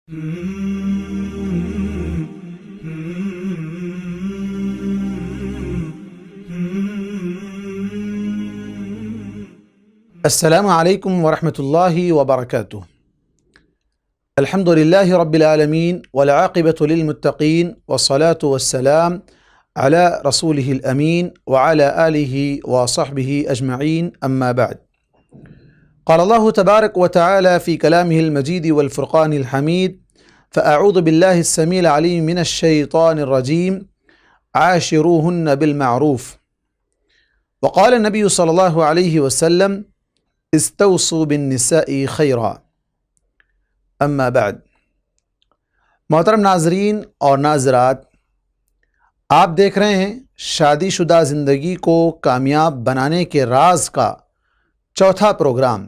السلام علیکم ورحمۃ اللہ وبرکاتہ۔ الحمد للہ رب العالمین والعاقبۃ للمتقین والصلاة والسلام علی رسولہ الامین وعلی آلہ وصحبہ اجمعین اما بعد۔ قال اللہ تبارک وتعالی فی کلامہ المجید والفرقان الحمید فاعوذ باللہ السمیع العلیم من الشیطان الرجیم عاشروہن بالمعروف وقال النبی صلی اللہ علیہ وسلم استوصوا بالنساء خیرا اما بعد۔ محترم ناظرین اور ناظرات، آپ دیکھ رہے ہیں شادی شدہ زندگی کو کامیاب بنانے کے راز کا چوتھا پروگرام،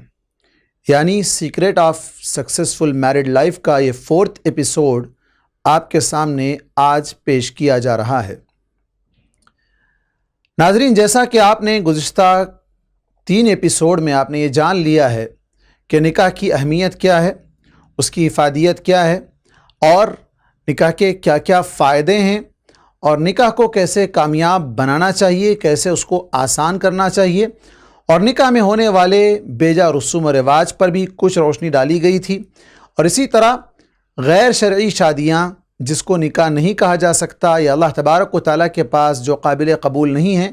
یعنی secret of successful married life کا یہ 4th ایپیسوڈ آپ کے سامنے آج پیش کیا جا رہا ہے۔ ناظرین، جیسا کہ آپ نے گزشتہ 3 ایپیسوڈ میں آپ نے یہ جان لیا ہے کہ نکاح کی اہمیت کیا ہے، اس کی افادیت کیا ہے، اور نکاح کے کیا کیا فائدے ہیں، اور نکاح کو کیسے کامیاب بنانا چاہیے، کیسے اس کو آسان کرنا چاہیے، اور نکاح میں ہونے والے بیجا رسوم و رواج پر بھی کچھ روشنی ڈالی گئی تھی، اور اسی طرح غیر شرعی شادیاں جس کو نکاح نہیں کہا جا سکتا یا اللہ تبارک و تعالیٰ کے پاس جو قابل قبول نہیں ہیں،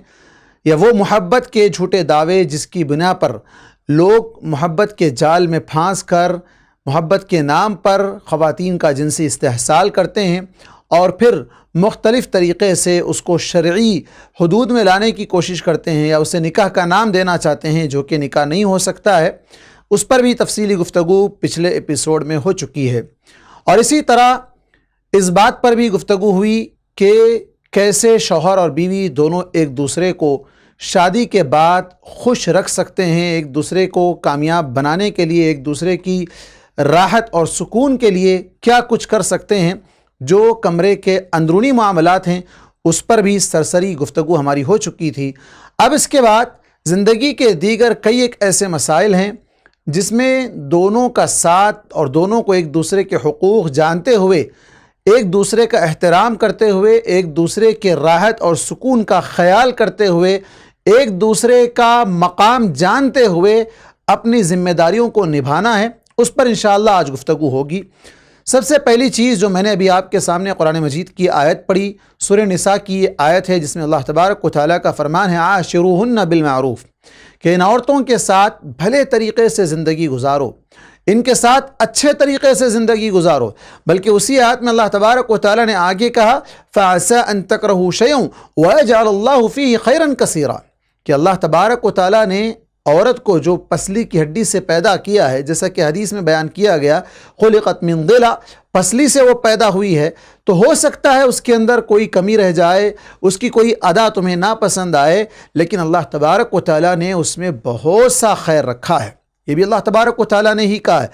یا وہ محبت کے جھوٹے دعوے جس کی بنا پر لوگ محبت کے جال میں پھانس کر محبت کے نام پر خواتین کا جنسی استحصال کرتے ہیں اور پھر مختلف طریقے سے اس کو شرعی حدود میں لانے کی کوشش کرتے ہیں یا اسے نکاح کا نام دینا چاہتے ہیں جو کہ نکاح نہیں ہو سکتا ہے، اس پر بھی تفصیلی گفتگو پچھلے ایپیسوڈ میں ہو چکی ہے۔ اور اسی طرح اس بات پر بھی گفتگو ہوئی کہ کیسے شوہر اور بیوی دونوں ایک دوسرے کو شادی کے بعد خوش رکھ سکتے ہیں، ایک دوسرے کو کامیاب بنانے کے لیے، ایک دوسرے کی راحت اور سکون کے لیے کیا کچھ کر سکتے ہیں۔ جو کمرے کے اندرونی معاملات ہیں اس پر بھی سرسری گفتگو ہماری ہو چکی تھی۔ اب اس کے بعد زندگی کے دیگر کئی ایک ایسے مسائل ہیں جس میں دونوں کا ساتھ اور دونوں کو ایک دوسرے کے حقوق جانتے ہوئے، ایک دوسرے کا احترام کرتے ہوئے، ایک دوسرے کے راحت اور سکون کا خیال کرتے ہوئے، ایک دوسرے کا مقام جانتے ہوئے اپنی ذمہ داریوں کو نبھانا ہے، اس پر انشاءاللہ آج گفتگو ہوگی۔ سب سے پہلی چیز جو میں نے ابھی آپ کے سامنے قرآن مجید کی آیت پڑھی، سورہ نساء کی یہ آیت ہے جس میں اللہ تبارک و تعالیٰ کا فرمان ہے عاشروہن بالمعروف، کہ ان عورتوں کے ساتھ بھلے طریقے سے زندگی گزارو، ان کے ساتھ اچھے طریقے سے زندگی گزارو۔ بلکہ اسی آیت میں اللہ تبارک و تعالیٰ نے آگے کہا فَعَسَىٰ أَن تَكْرَهُوا شَيْئًا وَيَجْعَلَ اللَّهُ فِيهِ خَيْرًا كَثِيرًا، کہ اللہ تبارک و تعالیٰ نے عورت کو جو پسلی کی ہڈی سے پیدا کیا ہے، جیسا کہ حدیث میں بیان کیا گیا خلقت من ضلع، پسلی سے وہ پیدا ہوئی ہے، تو ہو سکتا ہے اس کے اندر کوئی کمی رہ جائے، اس کی کوئی ادا تمہیں ناپسند آئے، لیکن اللہ تبارک و تعالیٰ نے اس میں بہت سا خیر رکھا ہے، یہ بھی اللہ تبارک و تعالیٰ نے ہی کہا ہے۔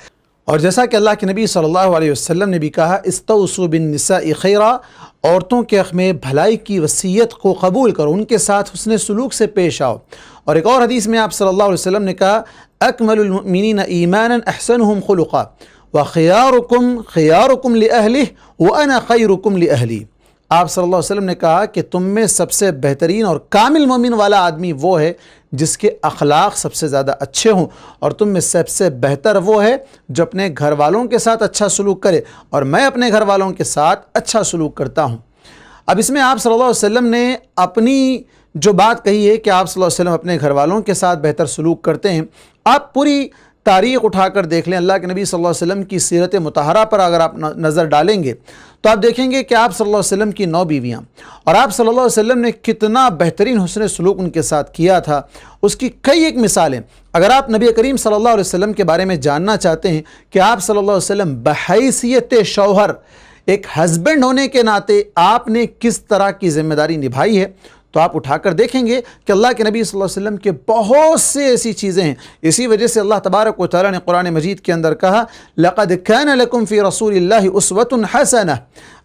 اور جیسا کہ اللہ کے نبی صلی اللہ علیہ وسلم نے بھی کہا استوصوا بالنساء خیرا، عورتوں کے حق میں بھلائی کی وصیت کو قبول کرو، ان کے ساتھ حسن سلوک سے پیش آؤ۔ اور ایک اور حدیث میں آپ صلی اللہ علیہ وسلم نے کہا اکمل المؤمنین ایمانا احسنهم خلقا وخیارکم خیارکم لأہلہ وانا خیرکم لأہلی۔ آپ صلی اللہ علیہ وسلم نے کہا کہ تم میں سب سے بہترین اور کامل مومن والا آدمی وہ ہے جس کے اخلاق سب سے زیادہ اچھے ہوں، اور تم میں سب سے بہتر وہ ہے جو اپنے گھر والوں کے ساتھ اچھا سلوک کرے، اور میں اپنے گھر والوں کے ساتھ اچھا سلوک کرتا ہوں۔ اب اس میں آپ صلی اللہ علیہ وسلم نے اپنی جو بات کہی ہے کہ آپ صلی اللہ علیہ وسلم اپنے گھر والوں کے ساتھ بہتر سلوک کرتے ہیں، آپ پوری تاریخ اٹھا کر دیکھ لیں، اللہ کے نبی صلی اللہ علیہ وسلم کی سیرت مطہرہ پر اگر آپ نظر ڈالیں گے تو آپ دیکھیں گے کہ آپ صلی اللہ علیہ وسلم کی 9 بیویاں، اور آپ صلی اللہ علیہ وسلم نے کتنا بہترین حسن سلوک ان کے ساتھ کیا تھا، اس کی کئی ایک مثالیں۔ اگر آپ نبی کریم صلی اللہ علیہ وسلم کے بارے میں جاننا چاہتے ہیں کہ آپ صلی اللہ علیہ وسلم بحیثیت شوہر، ایک ہسبینڈ ہونے کے ناطے آپ نے کس طرح کی ذمہ داری نبھائی ہے، تو آپ اٹھا کر دیکھیں گے کہ اللہ کے نبی صلی اللہ علیہ وسلم کے بہت سے ایسی چیزیں ہیں۔ اسی وجہ سے اللہ تبارک و تعالیٰ نے قرآن مجید کے اندر کہا لَقَدْ كَانَ لَكُمْ فِي رَسُولِ اللَّهِ أُسْوَةٌ حَسَنَةٌ،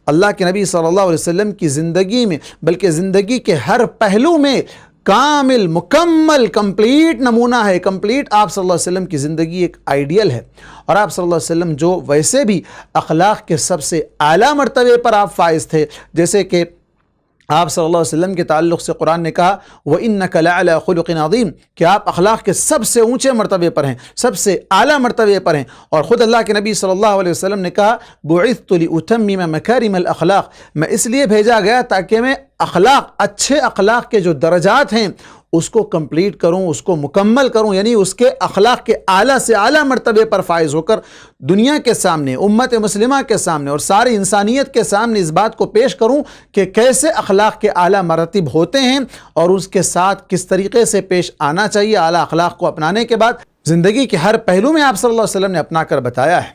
اللہ کے نبی صلی اللہ علیہ وسلم کی زندگی میں، بلکہ زندگی کے ہر پہلو میں کامل مکمل کمپلیٹ نمونہ ہے، کمپلیٹ آپ صلی اللہ علیہ وسلم کی زندگی ایک آئیڈیل ہے، اور آپ صلی اللہ علیہ وسلم جو ویسے بھی اخلاق کے سب سے اعلیٰ مرتبے پر آپ فائز تھے، جیسے کہ آپ صلی اللہ علیہ وسلم کے تعلق سے قرآن نے کہا وَإِنَّكَ لَعَلَىٰ خُلُقٍ عَظِيمٍ کہ آپ اخلاق کے سب سے اونچے مرتبے پر ہیں، سب سے اعلیٰ مرتبے پر ہیں، اور خود اللہ کے نبی صلی اللہ علیہ وسلم نے کہا بُعِثْتُ لِأُتَمِّمَ مَكَارِمَ الْأَخْلَاقِ میں اس لیے بھیجا گیا تاکہ میں اخلاق، اچھے اخلاق کے جو درجات ہیں اس کو کمپلیٹ کروں، اس کو مکمل کروں، یعنی اس کے اخلاق کے اعلیٰ سے اعلیٰ مرتبے پر فائز ہو کر دنیا کے سامنے، امت مسلمہ کے سامنے اور ساری انسانیت کے سامنے اس بات کو پیش کروں کہ کیسے اخلاق کے اعلیٰ مراتب ہوتے ہیں اور اس کے ساتھ کس طریقے سے پیش آنا چاہیے اعلیٰ اخلاق کو اپنانے کے بعد۔ زندگی کے ہر پہلو میں آپ صلی اللہ علیہ وسلم نے اپنا کر بتایا ہے،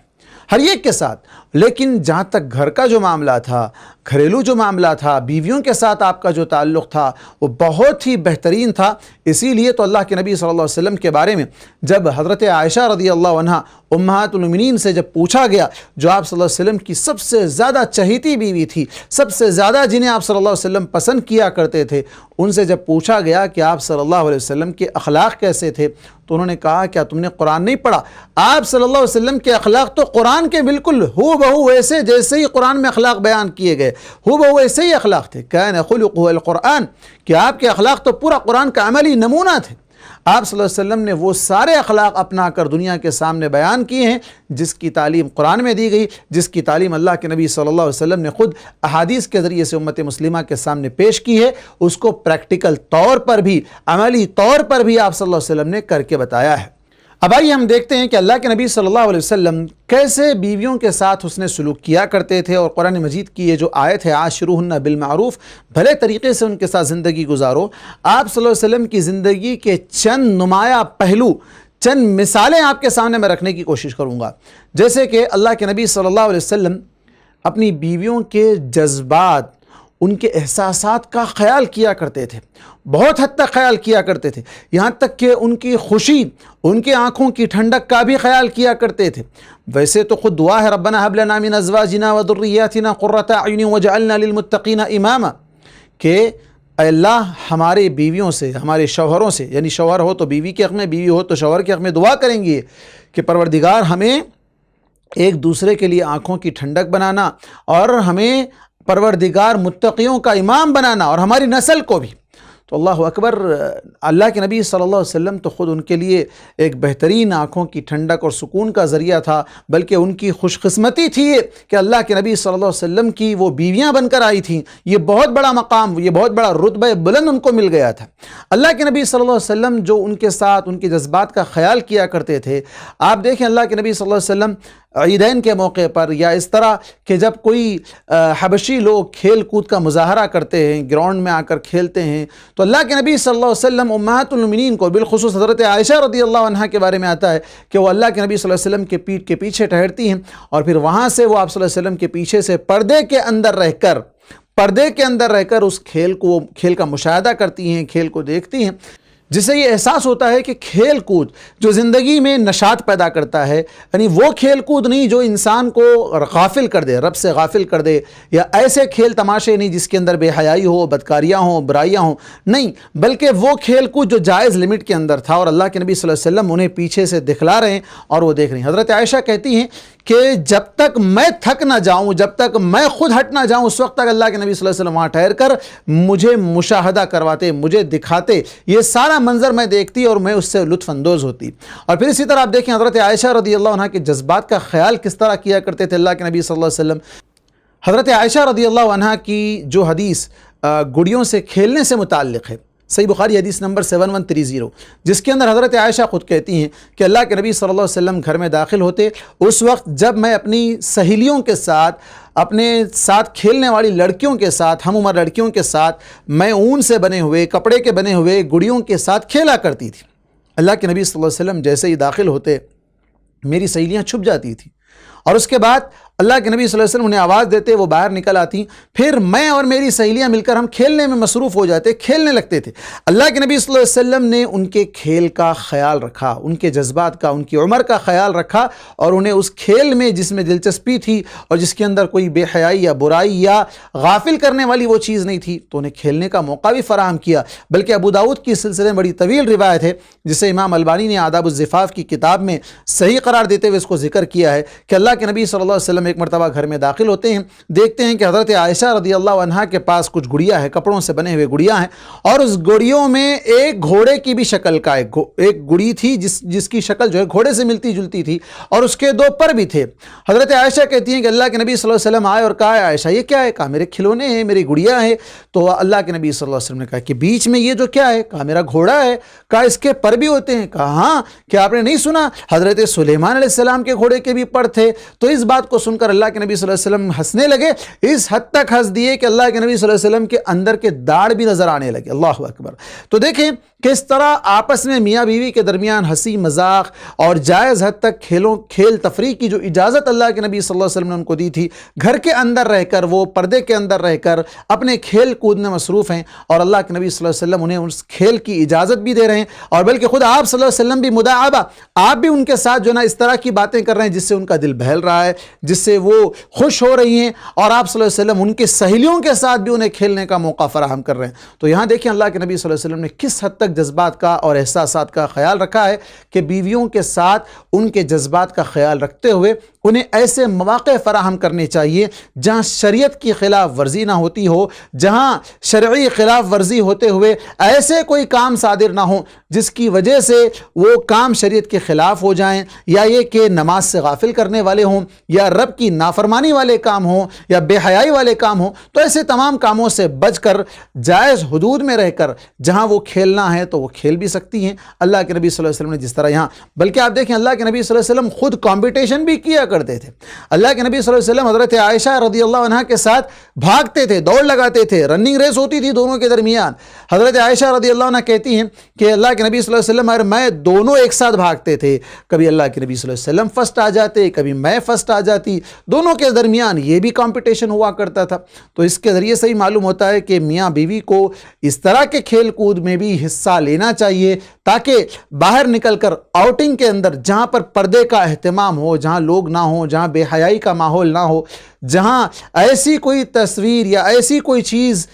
ہر ایک کے ساتھ۔ لیکن جہاں تک گھر کا جو معاملہ تھا، گھریلو جو معاملہ تھا، بیویوں کے ساتھ آپ کا جو تعلق تھا وہ بہت ہی بہترین تھا۔ اسی لیے تو اللہ کے نبی صلی اللہ علیہ وسلم کے بارے میں جب حضرت عائشہ رضی اللہ عنہا امہات المؤمنین سے جب پوچھا گیا، جو آپ صلی اللہ علیہ وسلم کی سب سے زیادہ چہیتی بیوی تھی، سب سے زیادہ جنہیں آپ صلی اللہ علیہ وسلم پسند کیا کرتے تھے، ان سے جب پوچھا گیا کہ آپ صلی اللہ علیہ وسلم کے اخلاق کیسے تھے، تو انہوں نے کہا کیا تم نے قرآن نہیں پڑھا؟ آپ صلی اللہ علیہ وسلم کے اخلاق تو قرآن کے بالکل ہو بہو ویسے جیسے ہی قرآن میں اخلاق بیان کیے گئے، ہو بہو ویسے ہی اخلاق تھے۔ کان خلقہ القرآن کہ آپ کے اخلاق تو پورا قرآن کا عملی نمونہ تھے۔ آپ صلی اللہ علیہ وسلم نے وہ سارے اخلاق اپنا کر دنیا کے سامنے بیان کیے ہیں جس کی تعلیم قرآن میں دی گئی، جس کی تعلیم اللہ کے نبی صلی اللہ علیہ وسلم نے خود احادیث کے ذریعے سے امت مسلمہ کے سامنے پیش کی ہے، اس کو پریکٹیکل طور پر بھی، عملی طور پر بھی آپ صلی اللہ علیہ وسلم نے کر کے بتایا ہے۔ اب آئیے ہم دیکھتے ہیں کہ اللہ کے نبی صلی اللہ علیہ وسلم کیسے بیویوں کے ساتھ حسن سلوک کیا کرتے تھے، اور قرآن مجید کی یہ جو آیت ہے عاشروہن بالمعروف، بھلے طریقے سے ان کے ساتھ زندگی گزارو، آپ صلی اللہ علیہ وسلم کی زندگی کے چند نمایاں پہلو، چند مثالیں آپ کے سامنے میں رکھنے کی کوشش کروں گا۔ جیسے کہ اللہ کے نبی صلی اللہ علیہ وسلم اپنی بیویوں کے جذبات، ان کے احساسات کا خیال کیا کرتے تھے، بہت حد تک خیال کیا کرتے تھے، یہاں تک کہ ان کی خوشی، ان کے آنکھوں کی ٹھنڈک کا بھی خیال کیا کرتے تھے۔ ویسے تو خود دعا ہے ربنا هب لنا من ازواجنا وذرياتنا قرة اعین واجعلنا للمتقین اماما کہ اے اللہ ہمارے بیویوں سے، ہمارے شوہروں سے، یعنی شوہر ہو تو بیوی کے حق میں، بیوی ہو تو شوہر کے حق میں دعا کریں گے کہ پروردگار ہمیں ایک دوسرے کے لیے آنکھوں کی ٹھنڈک بنانا، اور ہمیں پروردگار متقیوں کا امام بنانا، اور ہماری نسل کو بھی۔ تو اللہ اکبر، اللہ کے نبی صلی اللہ علیہ وسلم تو خود ان کے لیے ایک بہترین آنکھوں کی ٹھنڈک اور سکون کا ذریعہ تھا، بلکہ ان کی خوش قسمتی تھی یہ کہ اللہ کے نبی صلی اللہ علیہ وسلم کی وہ بیویاں بن کر آئی تھیں۔ یہ بہت بڑا مقام، یہ بہت بڑا رتبہ بلند ان کو مل گیا تھا۔ اللہ کے نبی صلی اللہ علیہ وسلم جو ان کے ساتھ ان کے جذبات کا خیال کیا کرتے تھے، آپ دیکھیں اللہ کے نبی صلی اللہ علیہ وسلم عیدین کے موقع پر، یا اس طرح کہ جب کوئی حبشی لوگ کھیل کود کا مظاہرہ کرتے ہیں، گراؤنڈ میں آ کر کھیلتے ہیں، تو اللہ کے نبی صلی اللہ علیہ وسلم امہات المؤمنین کو، بالخصوص حضرت عائشہ رضی اللہ عنہا کے بارے میں آتا ہے کہ وہ اللہ کے نبی صلی اللہ علیہ وسلم کے پیٹھ کے پیچھے ٹھہرتی ہیں، اور پھر وہاں سے وہ آپ صلی اللہ علیہ وسلم کے پیچھے سے پردے کے اندر رہ کر اس کھیل کا مشاہدہ کرتی ہیں، کھیل کو دیکھتی ہیں، جس سے یہ احساس ہوتا ہے کہ کھیل کود جو زندگی میں نشاط پیدا کرتا ہے، یعنی وہ کھیل کود نہیں جو انسان کو غافل کر دے، رب سے غافل کر دے، یا ایسے کھیل تماشے نہیں جس کے اندر بے حیائی ہو، بدکاریاں ہوں، برائیاں ہوں، نہیں، بلکہ وہ کھیل کود جو جائز لمٹ کے اندر تھا، اور اللہ کے نبی صلی اللہ علیہ وسلم انہیں پیچھے سے دکھلا رہے ہیں اور وہ دیکھ رہے ہیں۔ حضرت عائشہ کہتی ہیں کہ جب تک میں تھک نہ جاؤں، جب تک میں خود ہٹ نہ جاؤں، اس وقت تک اللہ کے نبی صلی اللہ علیہ وسلم وہاں ٹھہر کر مجھے مشاہدہ کرواتے، مجھے دکھاتے، یہ سارا منظر میں دیکھتی اور میں اس سے لطف اندوز ہوتی۔ اور پھر اسی طرح آپ دیکھیں حضرت عائشہ رضی اللہ عنہ کے جذبات کا خیال کس طرح کیا کرتے تھے اللہ کے نبی صلی اللہ علیہ وسلم۔ حضرت عائشہ رضی اللہ عنہ کی جو حدیث گڑیوں سے کھیلنے سے متعلق ہے، صحیح بخاری حدیث نمبر 7130، جس کے اندر حضرت عائشہ خود کہتی ہیں کہ اللہ کے نبی صلی اللہ علیہ وسلم گھر میں داخل ہوتے، اس وقت جب میں اپنی سہیلیوں کے ساتھ، اپنے ساتھ کھیلنے والی لڑکیوں کے ساتھ، ہم عمر لڑکیوں کے ساتھ، میں اون سے بنے ہوئے، کپڑے کے بنے ہوئے گڑیوں کے ساتھ کھیلا کرتی تھی۔ اللہ کے نبی صلی اللہ علیہ وسلم جیسے ہی داخل ہوتے، میری سہیلیاں چھپ جاتی تھیں، اور اس کے بعد اللہ کے نبی صلی اللہ علیہ وسلم انہیں آواز دیتے، وہ باہر نکل آتی، پھر میں اور میری سہیلیاں مل کر ہم کھیلنے میں مصروف ہو جاتے، کھیلنے لگتے تھے۔ اللہ کے نبی صلی اللہ علیہ وسلم نے ان کے کھیل کا خیال رکھا، ان کے جذبات کا، ان کی عمر کا خیال رکھا، اور انہیں اس کھیل میں جس میں دلچسپی تھی اور جس کے اندر کوئی بے حیائی یا برائی یا غافل کرنے والی وہ چیز نہیں تھی، تو انہیں کھیلنے کا موقع بھی فراہم کیا۔ بلکہ ابو داؤد کی سلسلے میں بڑی طویل روایت ہے جسے امام البانی نے آداب الزفاف کی کتاب میں صحیح قرار دیتے ہوئے اس کو ذکر کیا ہے کہ اللہ کے نبی صلی اللہ علیہ وسلم ایک مرتبہ گھر میں داخل ہوتے ہیں، دیکھتے ہیں کہ حضرت عائشہ رضی اللہ عنہا کے پاس کچھ گڑیا ہے، کپڑوں سے بنے ہوئے گڑیا ہیں، اور اس گڑیوں میں ایک گھوڑے کی بھی شکل کا ایک گڑی تھی جس کی شکل جو ہے گھوڑے سے ملتی جلتی تھی، اور اس کے 2 پر بھی تھے۔ حضرت عائشہ کہتی ہیں کہ اللہ کے نبی صلی اللہ علیہ وسلم آئے اور کہا عائشہ یہ کیا ہے؟ کہا میرے کھلونے ہیں، میری گڑیا ہے۔ تو اللہ کے نبی صلی اللہ علیہ وسلم نے کہا کہ بیچ میں یہ جو کیا ہے؟ کہا میرا گھوڑا ہے۔ کہا اس کے پر بھی ہوتے ہیں؟ کہا ہاں، کیا آپ نے نہیں سنا حضرت سلیمان علیہ السلام کے گھوڑے کے بھی پر تھے؟ تو اس بات کو سن کر اللہ کے نبی صلی اللہ علیہ وسلم ہنسنے لگے، اس حد تک ہنس دیے کہ اللہ کے نبی صلی اللہ علیہ وسلم کے اندر کے داڑھ بھی نظر آنے لگے۔ اللہ اکبر۔ تو دیکھیں کس طرح آپس میں میاں بیوی کے درمیان ہنسی مذاق اور جائز حد تک کھیل تفریح کی جو اجازت اللہ کے نبی صلی اللہ علیہ وسلم نے ان کو دی تھی، گھر کے اندر رہ کر، وہ پردے کے اندر رہ کر اپنے کھیل کود میں مصروف ہیں، اور اللہ کے نبی صلی اللہ علیہ وسلم انہیں اس کھیل کی اجازت بھی دے رہے ہیں، اور بلکہ خود آپ صلی اللہ علیہ وسلم بھی مداعبہ، آپ بھی ان کے ساتھ جو نا اس طرح کی باتیں کر رہے ہیں جس سے ان کا دل بہل رہا ہے، جس سے وہ خوش ہو رہی ہیں، اور آپ صلی اللہ علیہ وسلم ان کے سہیلیوں کے ساتھ بھی انہیں کھیلنے کا موقع فراہم کر رہے ہیں۔ تو یہاں دیکھیں اللہ کے نبی صلی اللہ علیہ وسلم نے کس حد تک جذبات کا اور احساسات کا خیال رکھا ہے کہ بیویوں کے ساتھ ان کے جذبات کا خیال رکھتے ہوئے انہیں ایسے مواقع فراہم کرنے چاہیے جہاں شریعت کی خلاف ورزی نہ ہوتی ہو، جہاں شرعی خلاف ورزی ہوتے ہوئے ایسے کوئی کام صادر نہ ہوں جس کی وجہ سے وہ کام شریعت کے خلاف ہو جائیں، یا یہ کہ نماز سے غافل کرنے والے ہوں، یا رب کی نافرمانی والے کام ہوں، یا بے حیائی والے کام ہوں۔ تو ایسے تمام کاموں سے بچ کر جائز حدود میں رہ کر جہاں وہ کھیلنا ہے تو وہ کھیل بھی سکتی ہیں۔ اللہ کے نبی صلی اللہ علیہ وسلم نے جس طرح یہاں، بلکہ آپ دیکھیں اللہ کے نبی صلی اللہ علیہ وسلم خود کمپٹیشن بھی کیا کرتے تھے۔ اللہ کے نبی صلی اللہ علیہ وسلم حضرت عائشہ رضی اللہ عنہا کے ساتھ بھاگتے تھے، دوڑ لگاتے تھے، رننگ ریس ہوتی تھی دونوں کے درمیان۔ حضرت عائشہ رضی اللہ عنہ کہتی ہیں کہ اللہ کے نبی صلی اللہ علیہ وسلم اور میں دونوں ایک ساتھ بھاگتے تھے، کبھی اللہ کے نبی صلی اللہ علیہ وسلم فرسٹ آ جاتے، کبھی میں فرسٹ آ جاتی، دونوں کے درمیان یہ بھی کمپٹیشن ہوا کرتا تھا۔ تو اس کے ذریعے سے ہی معلوم ہوتا ہے کہ میاں بیوی کو اس طرح کے کھیل کود میں بھی حصہ لینا چاہیے، تاکہ باہر نکل کر آؤٹنگ کے اندر جہاں پر پردے کا اہتمام ہو، جہاں لوگ نہ ہوں، جہاں بے حیائی کا ماحول نہ ہو، جہاں ایسی کوئی تصویر یا ایسی کوئی چیز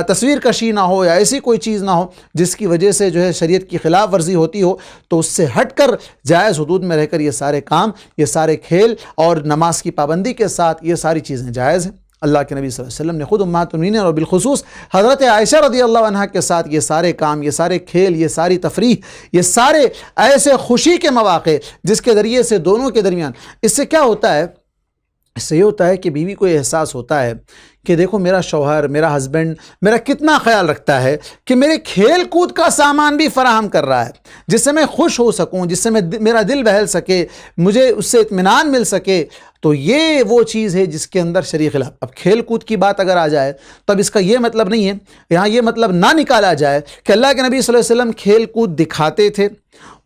تصویر کشی نہ ہو، یا ایسی کوئی چیز نہ ہو جس کی وجہ سے جو ہے شریعت کی خلاف ورزی ہوتی ہو، تو اس سے ہٹ کر جائز حدود میں رہ کر یہ سارے کام، یہ سارے کھیل اور نماز کی پابندی کے ساتھ یہ ساری چیزیں جائز ہیں۔ اللہ کے نبی صلی اللہ علیہ وسلم نے خود امہات المؤمنین اور بالخصوص حضرت عائشہ رضی اللہ عنہا کے ساتھ یہ سارے کام، یہ سارے کھیل، یہ ساری تفریح، یہ سارے ایسے خوشی کے مواقع جس کے ذریعے سے دونوں کے درمیان، اس سے کیا ہوتا ہے؟ اس سے یہ ہوتا ہے کہ بیوی کو یہ احساس ہوتا ہے کہ دیکھو میرا شوہر، میرا ہسبینڈ میرا کتنا خیال رکھتا ہے کہ میرے کھیل کود کا سامان بھی فراہم کر رہا ہے، جس سے میں خوش ہو سکوں، جس سے میرا دل بہل سکے، مجھے اس سے اطمینان مل سکے۔ تو یہ وہ چیز ہے جس کے اندر شرعی خلاف۔ اب کھیل کود کی بات اگر آ جائے تو اب اس کا یہ مطلب نہیں ہے، یہاں یہ مطلب نہ نکالا جائے کہ اللہ کے نبی صلی اللہ علیہ وسلم کھیل کود دکھاتے تھے۔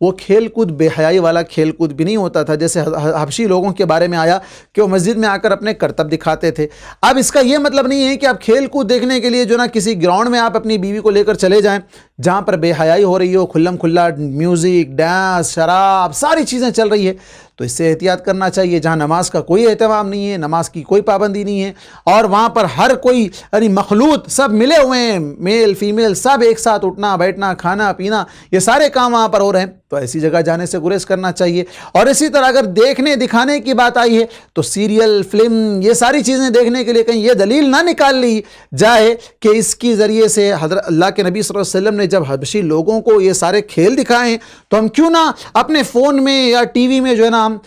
وہ کھیل کود بے حیائی والا کھیل کود بھی نہیں ہوتا تھا، جیسے حبشی لوگوں کے بارے میں آیا کہ وہ مسجد میں آ کر اپنے کرتب دکھاتے تھے۔ اب اس کا یہ مطلب نہیں ہے کہ آپ کھیل کود دیکھنے کے لیے جو نا کسی گراؤنڈ میں آپ اپنی بیوی کو لے کر چلے جائیں جہاں پر بے حیائی ہو رہی ہو، کھلم کھلا میوزک، ڈانس، شراب، ساری چیزیں چل رہی ہے، تو اس سے احتیاط کرنا چاہیے۔ جہاں نماز کا کوئی اہتمام نہیں ہے، نماز کی کوئی پابندی نہیں ہے، اور وہاں پر ہر کوئی یعنی مخلوط سب ملے ہوئے ہیں، میل فیمیل سب ایک ساتھ اٹھنا بیٹھنا کھانا پینا، یہ سارے کام وہاں پر ہو رہے ہیں، تو ایسی جگہ جانے سے گریز کرنا چاہیے۔ اور اسی طرح اگر دیکھنے دکھانے کی بات آئی ہے تو سیریل، فلم، یہ ساری چیزیں دیکھنے کے لیے کہیں یہ دلیل نہ نکال لی جائے کہ اس کی ذریعے سے حضرت اللہ کے نبی صلی اللہ علیہ وسلم نے جب حبشی لوگوں کو یہ سارے کھیل دکھائے تو ہم کیوں نہ اپنے فون میں یا ٹی وی میں جو ہے نا ہم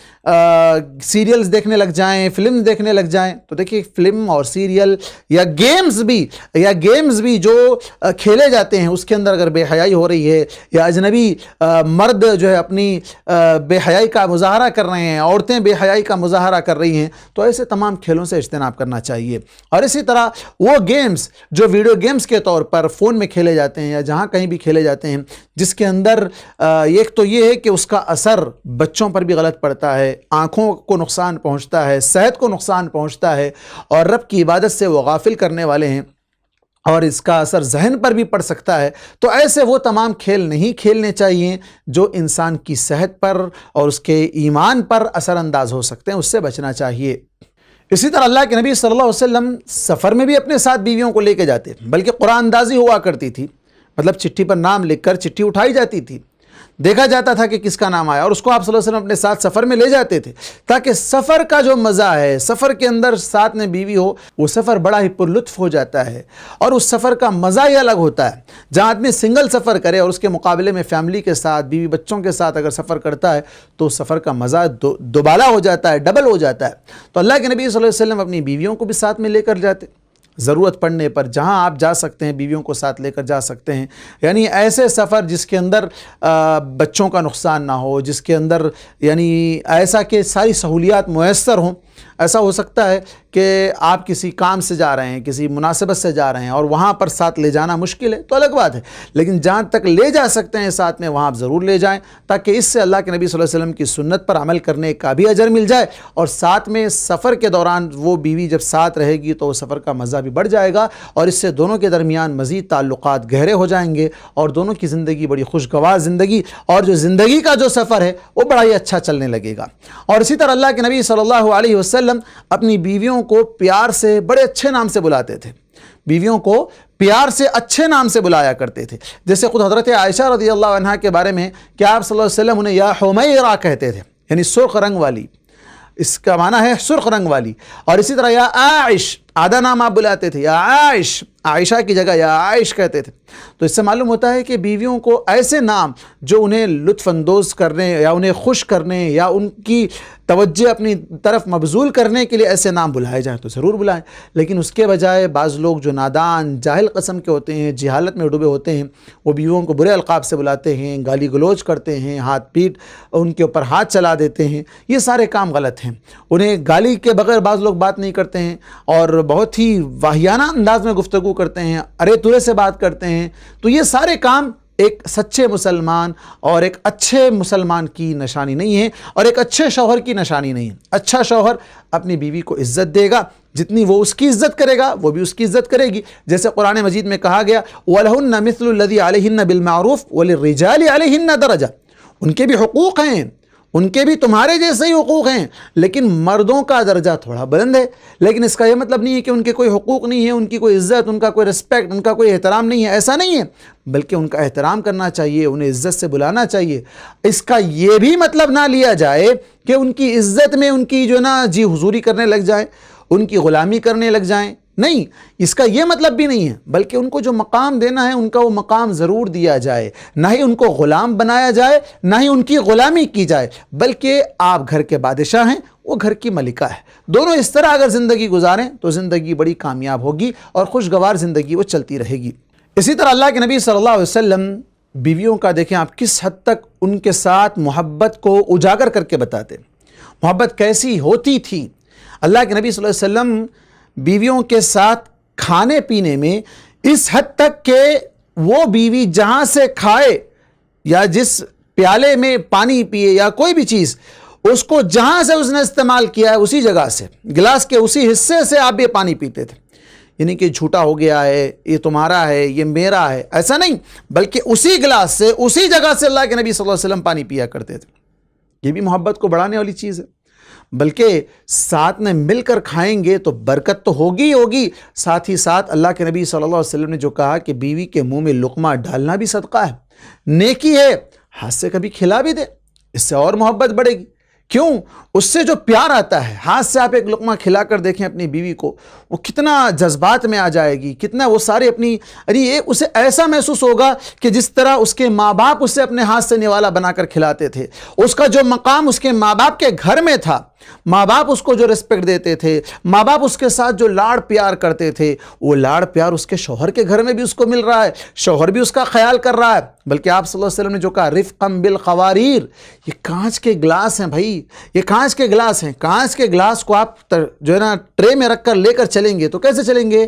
سیریلز دیکھنے لگ جائیں، فلم دیکھنے لگ جائیں۔ تو دیکھیے فلم اور سیریل یا گیمز بھی جو کھیلے جاتے ہیں اس کے اندر اگر بے حیائی ہو رہی ہے، یا اجنبی مرد جو ہے اپنی بے حیائی کا مظاہرہ کر رہے ہیں، عورتیں بے حیائی کا مظاہرہ کر رہی ہیں، تو ایسے تمام کھیلوں سے اجتناب کرنا چاہیے۔ اور اسی طرح وہ گیمز جو ویڈیو گیمز کے طور پر فون میں کھیلے جاتے ہیں یا جہاں کہیں بھی کھیلے جاتے ہیں، جس کے اندر ایک تو یہ ہے کہ اس کا اثر بچوں پر بھی غلط پڑتا ہے، آنکھوں کو نقصان پہنچتا ہے، صحت کو نقصان پہنچتا ہے، اور رب کی عبادت سے وہ غافل کرنے والے ہیں اور اس کا اثر ذہن پر بھی پڑ سکتا ہے، تو ایسے وہ تمام کھیل نہیں کھیلنے چاہیے جو انسان کی صحت پر اور اس کے ایمان پر اثر انداز ہو سکتے ہیں، اس سے بچنا چاہیے۔ اسی طرح اللہ کے نبی صلی اللہ علیہ وسلم سفر میں بھی اپنے ساتھ بیویوں کو لے کے جاتے، بلکہ قرآن اندازی ہوا کرتی تھی، مطلب چٹھی پر نام لکھ کر چٹھی اٹھائی جاتی تھی، دیکھا جاتا تھا کہ کس کا نام آیا، اور اس کو آپ صلی اللہ علیہ وسلم اپنے ساتھ سفر میں لے جاتے تھے، تاکہ سفر کا جو مزہ ہے، سفر کے اندر ساتھ میں بیوی ہو، وہ سفر بڑا ہی پرلطف ہو جاتا ہے، اور اس سفر کا مزہ ہی الگ ہوتا ہے۔ جہاں آدمی سنگل سفر کرے اور اس کے مقابلے میں فیملی کے ساتھ، بیوی بچوں کے ساتھ اگر سفر کرتا ہے تو سفر کا مزہ دوبالا ہو جاتا ہے، ڈبل ہو جاتا ہے۔ تو اللہ کے نبی صلی اللہ علیہ وسلم اپنی بیویوں کو بھی ساتھ میں لے کر جاتے، ضرورت پڑنے پر جہاں آپ جا سکتے ہیں بیویوں کو ساتھ لے کر جا سکتے ہیں، یعنی ایسے سفر جس کے اندر بچوں کا نقصان نہ ہو، جس کے اندر یعنی ایسا کہ ساری سہولیات میسر ہوں۔ ایسا ہو سکتا ہے کہ آپ کسی کام سے جا رہے ہیں، کسی مناسبت سے جا رہے ہیں، اور وہاں پر ساتھ لے جانا مشکل ہے تو الگ بات ہے، لیکن جہاں تک لے جا سکتے ہیں ساتھ میں، وہاں آپ ضرور لے جائیں، تاکہ اس سے اللہ کے نبی صلی اللہ علیہ وسلم کی سنت پر عمل کرنے کا بھی اجر مل جائے، اور ساتھ میں سفر کے دوران وہ بیوی جب ساتھ رہے گی تو سفر کا مزہ بھی بڑھ جائے گا، اور اس سے دونوں کے درمیان مزید تعلقات گہرے ہو جائیں گے، اور دونوں کی زندگی بڑی خوشگوار زندگی، اور جو زندگی کا جو سفر ہے وہ بڑا ہی اچھا چلنے لگے گا۔ اور اسی طرح اللہ کے نبی صلی اللہ علیہ وسلم اپنی بیویوں کو پیار سے بڑے اچھے نام سے بلاتے تھے، بیویوں کو پیار سے اچھے نام سے بلایا کرتے تھے، جیسے خود حضرت عائشہ رضی اللہ عنہا کے بارے میں کہ آپ صلی اللہ علیہ وسلم انہیں یا حمیرہ کہتے تھے، یعنی سرخ رنگ والی، اس کا معنی ہے سرخ رنگ والی، اور اسی طرح یا عائش، آدھا نام آپ بلاتے تھے، یا عائش، عائشہ کی جگہ یا عائش کہتے تھے۔ تو اس سے معلوم ہوتا ہے کہ بیویوں کو ایسے نام جو انہیں لطف اندوز کرنے یا انہیں خوش کرنے یا ان کی توجہ اپنی طرف مبذول کرنے کے لیے ایسے نام بلائے جائیں تو ضرور بلائیں، لیکن اس کے بجائے بعض لوگ جو نادان جاہل قسم کے ہوتے ہیں، جہالت میں ڈوبے ہوتے ہیں، وہ بیویوں کو برے القاب سے بلاتے ہیں، گالی گلوچ کرتے ہیں، ہاتھ پیٹ ان کے اوپر ہاتھ چلا دیتے ہیں۔ یہ سارے کام غلط ہیں، انہیں گالی کے بغیر بعض لوگ بات نہیں کرتے ہیں، اور بہت ہی واہیانہ انداز میں گفتگو کرتے ہیں، ارے ترے سے بات کرتے ہیں۔ تو یہ سارے کام ایک سچے مسلمان اور ایک اچھے مسلمان کی نشانی نہیں ہے، اور ایک اچھے شوہر کی نشانی نہیں ہے۔ اچھا شوہر اپنی بیوی کو عزت دے گا، جتنی وہ اس کی عزت کرے گا وہ بھی اس کی عزت کرے گی، جیسے قرآن مجید میں کہا گیا وَلَهُنَّ مِثْلُ الَّذِي عَلَيْهِنَّ بِالْمَعْرُوفِ وَلِلرِّجَالِ عَلَيْهِنَّ دَرَجَةٌ، ان کے بھی حقوق ہیں، ان کے بھی تمہارے جیسے ہی حقوق ہیں، لیکن مردوں کا درجہ تھوڑا بلند ہے۔ لیکن اس کا یہ مطلب نہیں ہے کہ ان کے کوئی حقوق نہیں ہے، ان کی کوئی عزت، ان کا کوئی رسپیکٹ، ان کا کوئی احترام نہیں ہے، ایسا نہیں ہے، بلکہ ان کا احترام کرنا چاہیے، انہیں عزت سے بلانا چاہیے۔ اس کا یہ بھی مطلب نہ لیا جائے کہ ان کی عزت میں ان کی جو نا جی حضوری کرنے لگ جائیں، ان کی غلامی کرنے لگ جائیں، نہیں، اس کا یہ مطلب بھی نہیں ہے، بلکہ ان کو جو مقام دینا ہے ان کا وہ مقام ضرور دیا جائے، نہ ہی ان کو غلام بنایا جائے، نہ ہی ان کی غلامی کی جائے، بلکہ آپ گھر کے بادشاہ ہیں، وہ گھر کی ملکہ ہے۔ دونوں اس طرح اگر زندگی گزاریں تو زندگی بڑی کامیاب ہوگی اور خوشگوار زندگی وہ چلتی رہے گی۔ اسی طرح اللہ کے نبی صلی اللہ علیہ وسلم بیویوں کا دیکھیں آپ کس حد تک ان کے ساتھ محبت کو اجاگر کر کے بتاتے، محبت کیسی ہوتی تھی۔ اللہ کے نبی صلی اللہ علیہ وسلم بیویوں کے ساتھ کھانے پینے میں اس حد تک کہ وہ بیوی جہاں سے کھائے یا جس پیالے میں پانی پیے یا کوئی بھی چیز، اس کو جہاں سے اس نے استعمال کیا ہے اسی جگہ سے، گلاس کے اسی حصے سے آپ یہ پانی پیتے تھے، یعنی کہ جھوٹا ہو گیا ہے، یہ تمہارا ہے، یہ میرا ہے، ایسا نہیں، بلکہ اسی گلاس سے اسی جگہ سے اللہ کے نبی صلی اللہ علیہ وسلم پانی پیا کرتے تھے۔ یہ بھی محبت کو بڑھانے والی چیز ہے، بلکہ ساتھ میں مل کر کھائیں گے تو برکت تو ہوگی ہی ہوگی، ساتھ ہی ساتھ اللہ کے نبی صلی اللہ علیہ وسلم نے جو کہا کہ بیوی کے منہ میں لقمہ ڈالنا بھی صدقہ ہے، نیکی ہے، ہاتھ سے کبھی کھلا بھی دے، اس سے اور محبت بڑھے گی۔ کیوں؟ اس سے جو پیار آتا ہے، ہاتھ سے آپ ایک لقمہ کھلا کر دیکھیں اپنی بیوی کو، وہ کتنا جذبات میں آ جائے گی، کتنا وہ سارے اپنی اسے ایسا محسوس ہوگا کہ جس طرح اس کے ماں باپ اسے اپنے ہاتھ سے نوالا بنا کر کھلاتے تھے، اس کا جو مقام اس کے ماں باپ کے گھر میں تھا، ماں باپ اس کو جو ریسپیکٹ دیتے تھے، ماں باپ اس کے ساتھ جو لاڑ پیار کرتے تھے، وہ لاڑ پیار اس کے شوہر کے گھر میں بھی اس کو مل رہا ہے، شوہر بھی اس کا خیال کر رہا ہے۔ بلکہ آپ صلی اللہ علیہ وسلم نے جو کہا رفقاً بالقواریر، یہ کانچ کے گلاس ہیں بھائی، یہ کانچ کے گلاس ہیں، کانچ کے گلاس کو آپ جو ہے نا ٹرے میں رکھ کر لے کر چلیں گے تو کیسے چلیں گے؟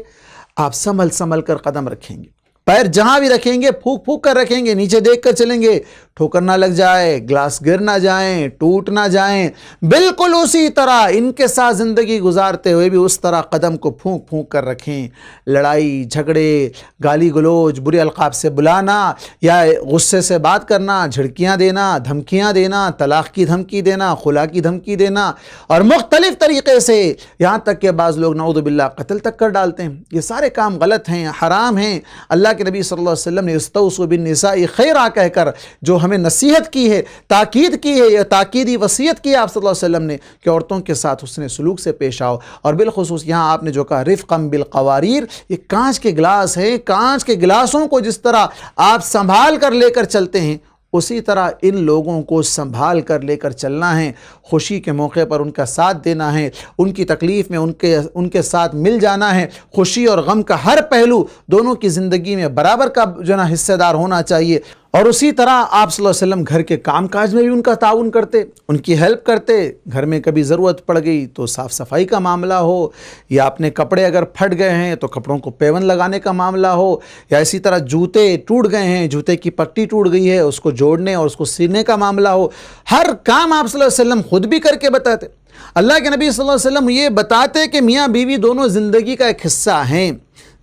آپ سنبھل سنبھل کر قدم رکھیں گے، پیر جہاں بھی رکھیں گے پھونک پھونک کر رکھیں گے، نیچے دیکھ کر چلیں گے، ٹھوکر نہ لگ جائے، گلاس گر نہ جائیں، ٹوٹ نہ جائیں، بالکل اسی طرح ان کے ساتھ زندگی گزارتے ہوئے بھی اس طرح قدم کو پھونک پھونک کر رکھیں۔ لڑائی جھگڑے، گالی گلوچ، برے القاب سے بلانا یا غصے سے بات کرنا، جھڑکیاں دینا، دھمکیاں دینا، طلاق کی دھمکی دینا، خلا کی دھمکی دینا، اور مختلف طریقے سے یہاں تک کہ بعض لوگ نعوذ باللہ قتل تک کر ڈالتے ہیں۔ یہ سارے کام غلط ہیں، حرام ہیں۔ اللہ کے نبی صلی اللہ علیہ وسلم نے استوصوا بالنساء خیرا کہہ کر جو ہمیں نصیحت کی ہے، تاکید کی ہے، یہ تاکیدی وصیت کی ہے آپ صلی اللہ علیہ وسلم نے کہ عورتوں کے ساتھ حسن سلوک سے پیش آؤ۔ اور بالخصوص یہاں آپ نے جو کہا رفقا بالقواریر، یہ کانچ کے گلاس ہیں، کانچ کے گلاسوں کو جس طرح آپ سنبھال کر لے کر چلتے ہیں اسی طرح ان لوگوں کو سنبھال کر لے کر چلنا ہے۔ خوشی کے موقع پر ان کا ساتھ دینا ہے، ان کی تکلیف میں ان کے ساتھ مل جانا ہے۔ خوشی اور غم کا ہر پہلو دونوں کی زندگی میں برابر کا جو نا حصہ دار ہونا چاہیے۔ اور اسی طرح آپ صلی اللہ علیہ وسلم گھر کے کام کاج میں بھی ان کا تعاون کرتے، ان کی ہیلپ کرتے۔ گھر میں کبھی ضرورت پڑ گئی تو صاف صفائی کا معاملہ ہو، یا اپنے کپڑے اگر پھٹ گئے ہیں تو کپڑوں کو پیون لگانے کا معاملہ ہو، یا اسی طرح جوتے ٹوٹ گئے ہیں، جوتے کی پٹی ٹوٹ گئی ہے، اس کو جوڑنے اور اس کو سینے کا معاملہ ہو، ہر کام آپ صلی اللہ علیہ وسلم خود بھی کر کے بتاتے۔ اللہ کے نبی صلی اللہ علیہ وسلم یہ بتاتے کہ میاں بیوی دونوں زندگی کا ایک حصہ ہیں،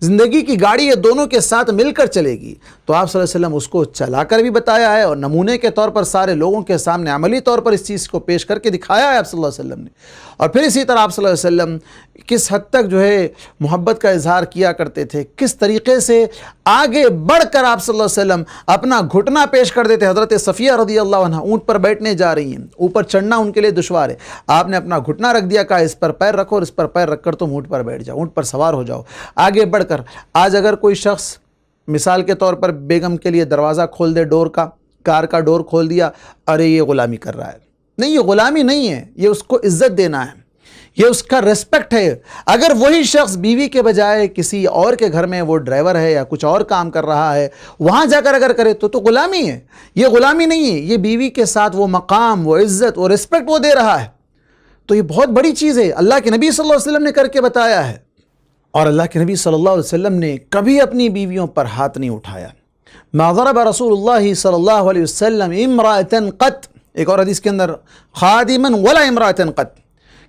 زندگی کی گاڑی یہ دونوں کے ساتھ مل کر چلے گی۔ تو آپ صلی اللہ علیہ وسلم اس کو چلا کر بھی بتایا ہے، اور نمونے کے طور پر سارے لوگوں کے سامنے عملی طور پر اس چیز کو پیش کر کے دکھایا ہے آپ صلی اللہ علیہ وسلم نے۔ اور پھر اسی طرح آپ صلی اللہ علیہ وسلم کس حد تک جو ہے محبت کا اظہار کیا کرتے تھے، کس طریقے سے آگے بڑھ کر آپ صلی اللہ علیہ وسلم اپنا گھٹنا پیش کر دیتے۔ حضرت صفیہ رضی اللہ عنہ اونٹ پر بیٹھنے جا رہی ہیں، اوپر چڑھنا ان کے لیے دشوار ہے، آپ نے اپنا گھٹنا رکھ دیا، کہا اس پر پیر رکھو اور اس پر پیر رکھ کر تم اونٹ پر بیٹھ جاؤ، اونٹ پر سوار ہو جاؤ آگے بڑھ کر۔ آج اگر کوئی شخص مثال کے طور پر بیگم کے لیے دروازہ کھول دے، ڈور کا، کار کا ڈور کھول دیا، ارے یہ غلامی کر رہا ہے۔ نہیں، یہ غلامی نہیں ہے، یہ اس کو عزت دینا ہے، یہ اس کا ریسپیکٹ ہے۔ اگر وہی شخص بیوی کے بجائے کسی اور کے گھر میں وہ ڈرائیور ہے یا کچھ اور کام کر رہا ہے، وہاں جا کر اگر کرے تو غلامی ہے۔ یہ غلامی نہیں ہے، یہ بیوی کے ساتھ وہ مقام، وہ عزت، وہ ریسپیکٹ وہ دے رہا ہے۔ تو یہ بہت بڑی چیز ہے، اللہ کے نبی صلی اللہ علیہ وسلم نے کر کے بتایا ہے۔ اور اللہ کے نبی صلی اللہ علیہ وسلم نے کبھی اپنی بیویوں پر ہاتھ نہیں اٹھایا۔ ما ضرب رسول اللہ صلی اللہ علیہ وسلم امرأة قط، ایک اور حدیث کے اندر خادما ولا امرأة قط،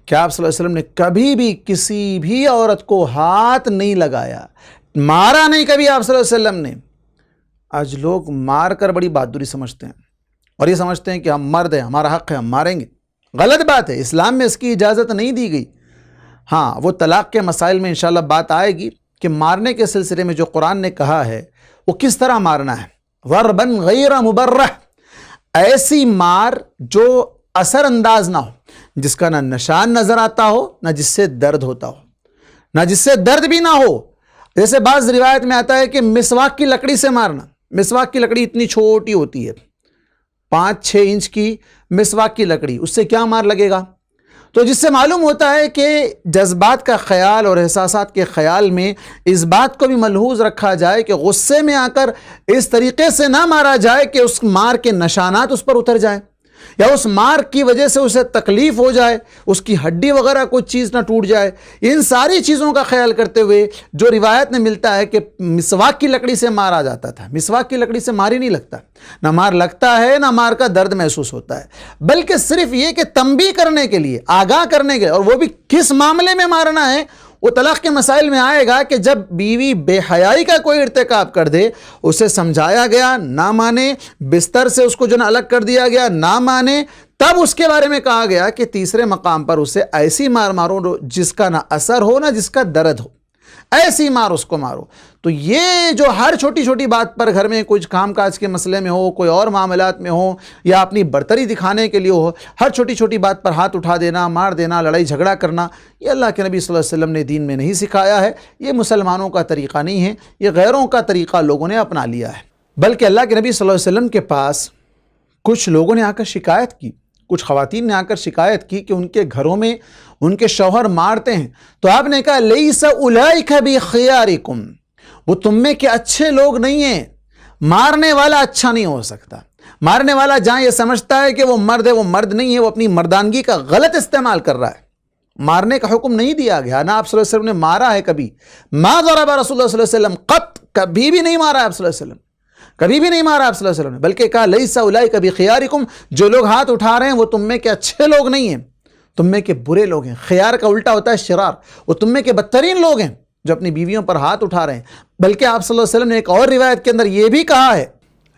کہ آپ صلی اللہ علیہ وسلم نے کبھی بھی کسی بھی عورت کو ہاتھ نہیں لگایا، مارا نہیں کبھی آپ صلی اللہ علیہ وسلم نے۔ آج لوگ مار کر بڑی بہادری سمجھتے ہیں اور یہ سمجھتے ہیں کہ ہم مرد ہیں، ہمارا حق ہے، ہم ماریں گے۔ غلط بات ہے، اسلام میں اس کی اجازت نہیں دی گئی۔ ہاں، وہ طلاق کے مسائل میں انشاءاللہ بات آئے گی کہ مارنے کے سلسلے میں جو قرآن نے کہا ہے وہ کس طرح مارنا ہے۔ ضرباً غیر مبرح، ایسی مار جو اثر انداز نہ ہو، جس کا نہ نشان نظر آتا ہو، نہ جس سے درد ہوتا ہو، نہ جس سے درد بھی نہ ہو۔ جیسے بعض روایت میں آتا ہے کہ مسواک کی لکڑی سے مارنا۔ مسواک کی لکڑی اتنی چھوٹی ہوتی ہے، 5-6 انچ کی مسواک کی لکڑی، اس سے کیا مار لگے گا؟ تو جس سے معلوم ہوتا ہے کہ جذبات کا خیال اور احساسات کے خیال میں اس بات کو بھی ملحوظ رکھا جائے کہ غصے میں آ کر اس طریقے سے نہ مارا جائے کہ اس مار کے نشانات اس پر اتر جائیں، یا اس مار کی وجہ سے اسے تکلیف ہو جائے، اس کی ہڈی وغیرہ کوئی چیز نہ ٹوٹ جائے۔ ان ساری چیزوں کا خیال کرتے ہوئے جو روایت میں ملتا ہے کہ مسواک کی لکڑی سے مارا جاتا تھا، مسواک کی لکڑی سے مار ہی نہیں لگتا، نہ مار لگتا ہے، نہ مار کا درد محسوس ہوتا ہے، بلکہ صرف یہ کہ تنبیہ کرنے کے لیے، آگاہ کرنے کے لیے، اور وہ بھی کس معاملے میں مارنا ہے وہ طلاق کے مسائل میں آئے گا کہ جب بیوی بے حیائی کا کوئی ارتکاب کر دے، اسے سمجھایا گیا، نہ مانے، بستر سے اس کو جو نہ الگ کر دیا گیا، نہ مانے، تب اس کے بارے میں کہا گیا کہ تیسرے مقام پر اسے ایسی مار مارو جس کا نہ اثر ہو نہ جس کا درد ہو، ایسی مار اس کو مارو۔ تو یہ جو ہر چھوٹی چھوٹی بات پر گھر میں کچھ کام کاج کے مسئلے میں ہو، کوئی اور معاملات میں ہو، یا اپنی برتری دکھانے کے لیے ہو، ہر چھوٹی چھوٹی بات پر ہاتھ اٹھا دینا، مار دینا، لڑائی جھگڑا کرنا، یہ اللہ کے نبی صلی اللہ علیہ وسلم نے دین میں نہیں سکھایا ہے، یہ مسلمانوں کا طریقہ نہیں ہے، یہ غیروں کا طریقہ لوگوں نے اپنا لیا ہے۔ بلکہ اللہ کے نبی صلی اللہ علیہ وسلم کے پاس کچھ لوگوں نے آ کر شکایت کی، کچھ خواتین نے آ کر شکایت کی کہ ان کے گھروں میں ان کے شوہر مارتے ہیں، تو آپ نے کہا لیس اولئک بخیارکم، وہ تم میں کے اچھے لوگ نہیں ہیں، مارنے والا اچھا نہیں ہو سکتا۔ مارنے والا جہاں یہ سمجھتا ہے کہ وہ مرد ہے، وہ مرد نہیں ہے، وہ اپنی مردانگی کا غلط استعمال کر رہا ہے۔ مارنے کا حکم نہیں دیا گیا، نہ آپ صلی اللہ علیہ وسلم نے مارا ہے کبھی۔ ما ضرب رسول اللہ صلی اللہ علیہ وسلم قط، کبھی بھی نہیں مارا ہے آپ صلی اللہ علیہ وسلم۔ کبھی بھی نہیں مارا آپ صلی اللہ علیہ وسلم نے، بلکہ کہا لیس اولئک بخیارکم، جو لوگ ہاتھ اٹھا رہے ہیں وہ تم میں کے اچھے لوگ نہیں ہیں، تم میں کے برے لوگ ہیں۔ خیار کا الٹا ہوتا ہے شرار، وہ تم میں کے بدترین لوگ ہیں جو اپنی بیویوں پر ہاتھ اٹھا رہے ہیں۔ بلکہ آپ صلی اللہ علیہ وسلم نے ایک اور روایت کے اندر یہ بھی کہا ہے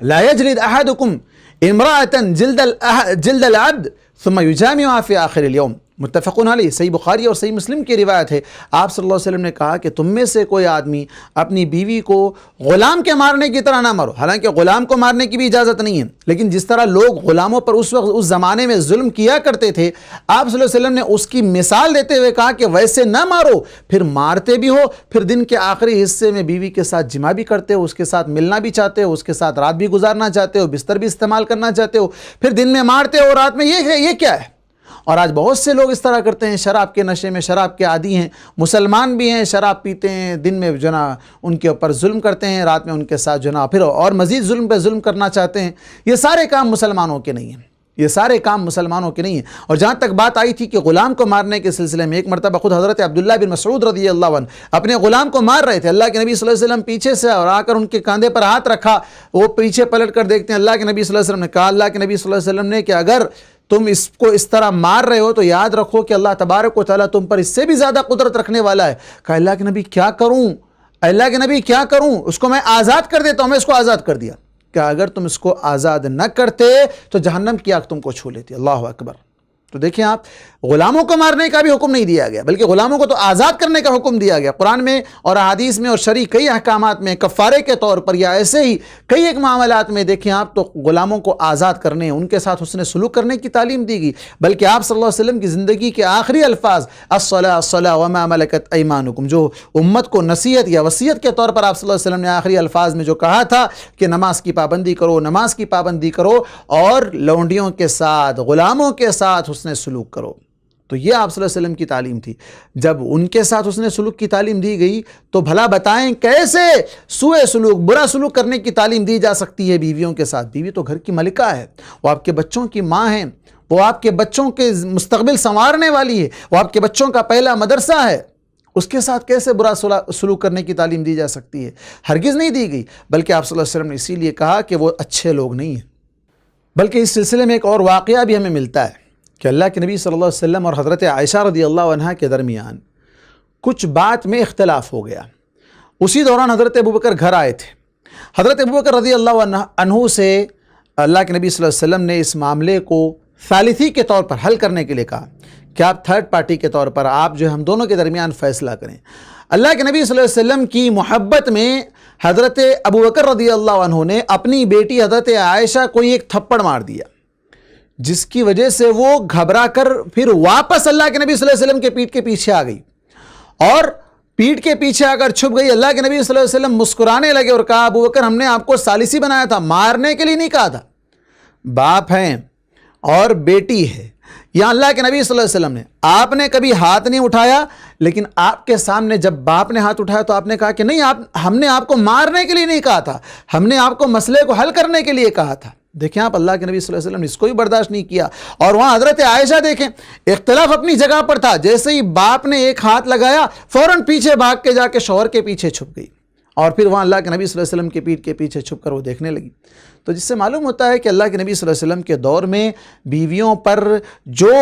لا یجلد احدکم امرأة جلد العبد ثم یجامعها فی آخر اليوم، متفقون علیہ، صحیح بخاری اور صحیح مسلم کی روایت ہے۔ آپ صلی اللہ علیہ وسلم نے کہا کہ تم میں سے کوئی آدمی اپنی بیوی کو غلام کے مارنے کی طرح نہ مارو، حالانکہ غلام کو مارنے کی بھی اجازت نہیں ہے، لیکن جس طرح لوگ غلاموں پر اس وقت اس زمانے میں ظلم کیا کرتے تھے، آپ صلی اللہ علیہ وسلم نے اس کی مثال دیتے ہوئے کہا کہ ویسے نہ مارو، پھر مارتے بھی ہو، پھر دن کے آخری حصے میں بیوی کے ساتھ جمع بھی کرتے ہو، اس کے ساتھ ملنا بھی چاہتے ہو، اس کے ساتھ رات بھی گزارنا چاہتے ہو، بستر بھی استعمال کرنا چاہتے ہو، پھر دن میں مارتے ہو رات میں، یہ کیا ہے؟ اور آج بہت سے لوگ اس طرح کرتے ہیں، شراب کے نشے میں، شراب کے عادی ہیں، مسلمان بھی ہیں، شراب پیتے ہیں، دن میں جو نا ان کے اوپر ظلم کرتے ہیں، رات میں ان کے ساتھ جو نا پھر اور مزید ظلم پہ ظلم کرنا چاہتے ہیں۔ یہ سارے کام مسلمانوں کے نہیں ہیں، یہ سارے کام مسلمانوں کے نہیں ہیں۔ اور جہاں تک بات آئی تھی کہ غلام کو مارنے کے سلسلے میں، ایک مرتبہ خود حضرت عبداللہ بن مسعود رضی اللہ عنہ اپنے غلام کو مار رہے تھے، اللہ کے نبی صلی اللہ علیہ وسلم پیچھے سے اور آ کر ان کے کاندھے پر ہاتھ رکھا، وہ پیچھے پلٹ کر دیکھتے ہیں، اللہ کے نبی صلی اللہ علیہ وسلم نے کہا، اللہ کے نبی صلی اللہ علیہ وسلم نے کہ اگر تم اس کو اس طرح مار رہے ہو تو یاد رکھو کہ اللہ تبارک و تعالیٰ تم پر اس سے بھی زیادہ قدرت رکھنے والا ہے۔ کہا اللہ کے نبی کیا کروں، اللہ کے نبی کیا کروں، اس کو میں آزاد کر دیتا ہوں۔ میں اس کو آزاد کر دیا کہ اگر تم اس کو آزاد نہ کرتے تو جہنم کی آگ تم کو چھو لیتی۔ اللہ اکبر۔ تو دیکھیں آپ، غلاموں کو مارنے کا بھی حکم نہیں دیا گیا، بلکہ غلاموں کو تو آزاد کرنے کا حکم دیا گیا۔ قرآن میں اور احادیث میں اور شرعی کئی احکامات میں کفارے کے طور پر یا ایسے ہی کئی ایک معاملات میں دیکھیں آپ تو غلاموں کو آزاد کرنے، ان کے ساتھ حسن سلوک کرنے کی تعلیم دی گئی۔ بلکہ آپ صلی اللہ علیہ وسلم کی زندگی کے آخری الفاظ الصلاۃ الصلاۃ وما ملکت ایمانکم، جو امت کو نصیحت یا وصیت کے طور پر آپ صلی اللہ علیہ وسلم نے آخری الفاظ میں جو کہا تھا کہ نماز کی پابندی کرو، نماز کی پابندی کرو اور لونڈیوں کے ساتھ، غلاموں کے ساتھ حسن سلوک کرو۔ تو یہ آپ صلی اللہ علیہ وسلم کی تعلیم تھی۔ جب ان کے ساتھ حسن سلوک کی تعلیم دی گئی تو بھلا بتائیں کیسے سوء سلوک، برا سلوک کرنے کی تعلیم دی جا سکتی ہے بیویوں کے ساتھ؟ بیوی تو گھر کی ملکہ ہے، وہ آپ کے بچوں کی ماں ہے، وہ آپ کے بچوں کے مستقبل سنوارنے والی ہے، وہ آپ کے بچوں کا پہلا مدرسہ ہے، اس کے ساتھ کیسے برا سلوک کرنے کی تعلیم دی جا سکتی ہے؟ ہرگز نہیں دی گئی۔ بلکہ آپ صلی اللہ علیہ وسلم نے اسی لیے کہا کہ وہ اچھے لوگ نہیں ہیں۔ بلکہ اس سلسلے میں ایک اور واقعہ بھی ہمیں ملتا ہے کہ اللہ کے نبی صلی اللہ علیہ وسلم اور حضرت عائشہ رضی اللہ عنہا کے درمیان کچھ بات میں اختلاف ہو گیا۔ اسی دوران حضرت ابوبکر گھر آئے تھے۔ حضرت ابوبکر رضی اللہ عنہ سے اللہ کے نبی صلی اللہ علیہ وسلم نے اس معاملے کو ثالثی کے طور پر حل کرنے کے لیے کہا کہ آپ تھرڈ پارٹی کے طور پر آپ جو ہم دونوں کے درمیان فیصلہ کریں۔ اللہ کے نبی صلی اللہ علیہ وسلم کی محبت میں حضرت ابوبکر رضی اللہ عنہ نے اپنی بیٹی حضرت عائشہ کو ایک تھپڑ مار دیا، جس کی وجہ سے وہ گھبرا کر پھر واپس اللہ کے نبی صلی اللہ علیہ وسلم کے پیٹھ کے پیچھے آ گئی اور پیٹھ کے پیچھے آ کر چھپ گئی۔ اللہ کے نبی صلی اللہ علیہ وسلم مسکرانے لگے اور کہا ابوبکر ہم نے آپ کو ثالثی بنایا تھا، مارنے کے لیے نہیں کہا تھا، باپ ہیں اور بیٹی ہے۔ یہاں اللہ کے نبی صلی اللہ علیہ وسلم نے آپ نے کبھی ہاتھ نہیں اٹھایا، لیکن آپ کے سامنے جب باپ نے ہاتھ اٹھایا تو آپ نے کہا کہ نہیں، ہم نے آپ کو مارنے کے لیے نہیں کہا تھا، ہم نے آپ کو مسئلے کو حل کرنے کے لیے کہا تھا۔ دیکھیں آپ، اللہ کے نبی صلی اللہ علیہ وسلم نے اس کو بھی برداشت نہیں کیا۔ اور وہاں حضرت عائشہ دیکھیں، اختلاف اپنی جگہ پر تھا، جیسے ہی باپ نے ایک ہاتھ لگایا فوراً پیچھے بھاگ کے جا کے شوہر کے پیچھے چھپ گئی اور پھر وہاں اللہ کے نبی صلی اللہ علیہ وسلم کے پیٹھ کے پیچھے چھپ کر وہ دیکھنے لگی۔ تو جس سے معلوم ہوتا ہے کہ اللہ کے نبی صلی اللہ علیہ وسلم کے دور میں بیویوں پر جو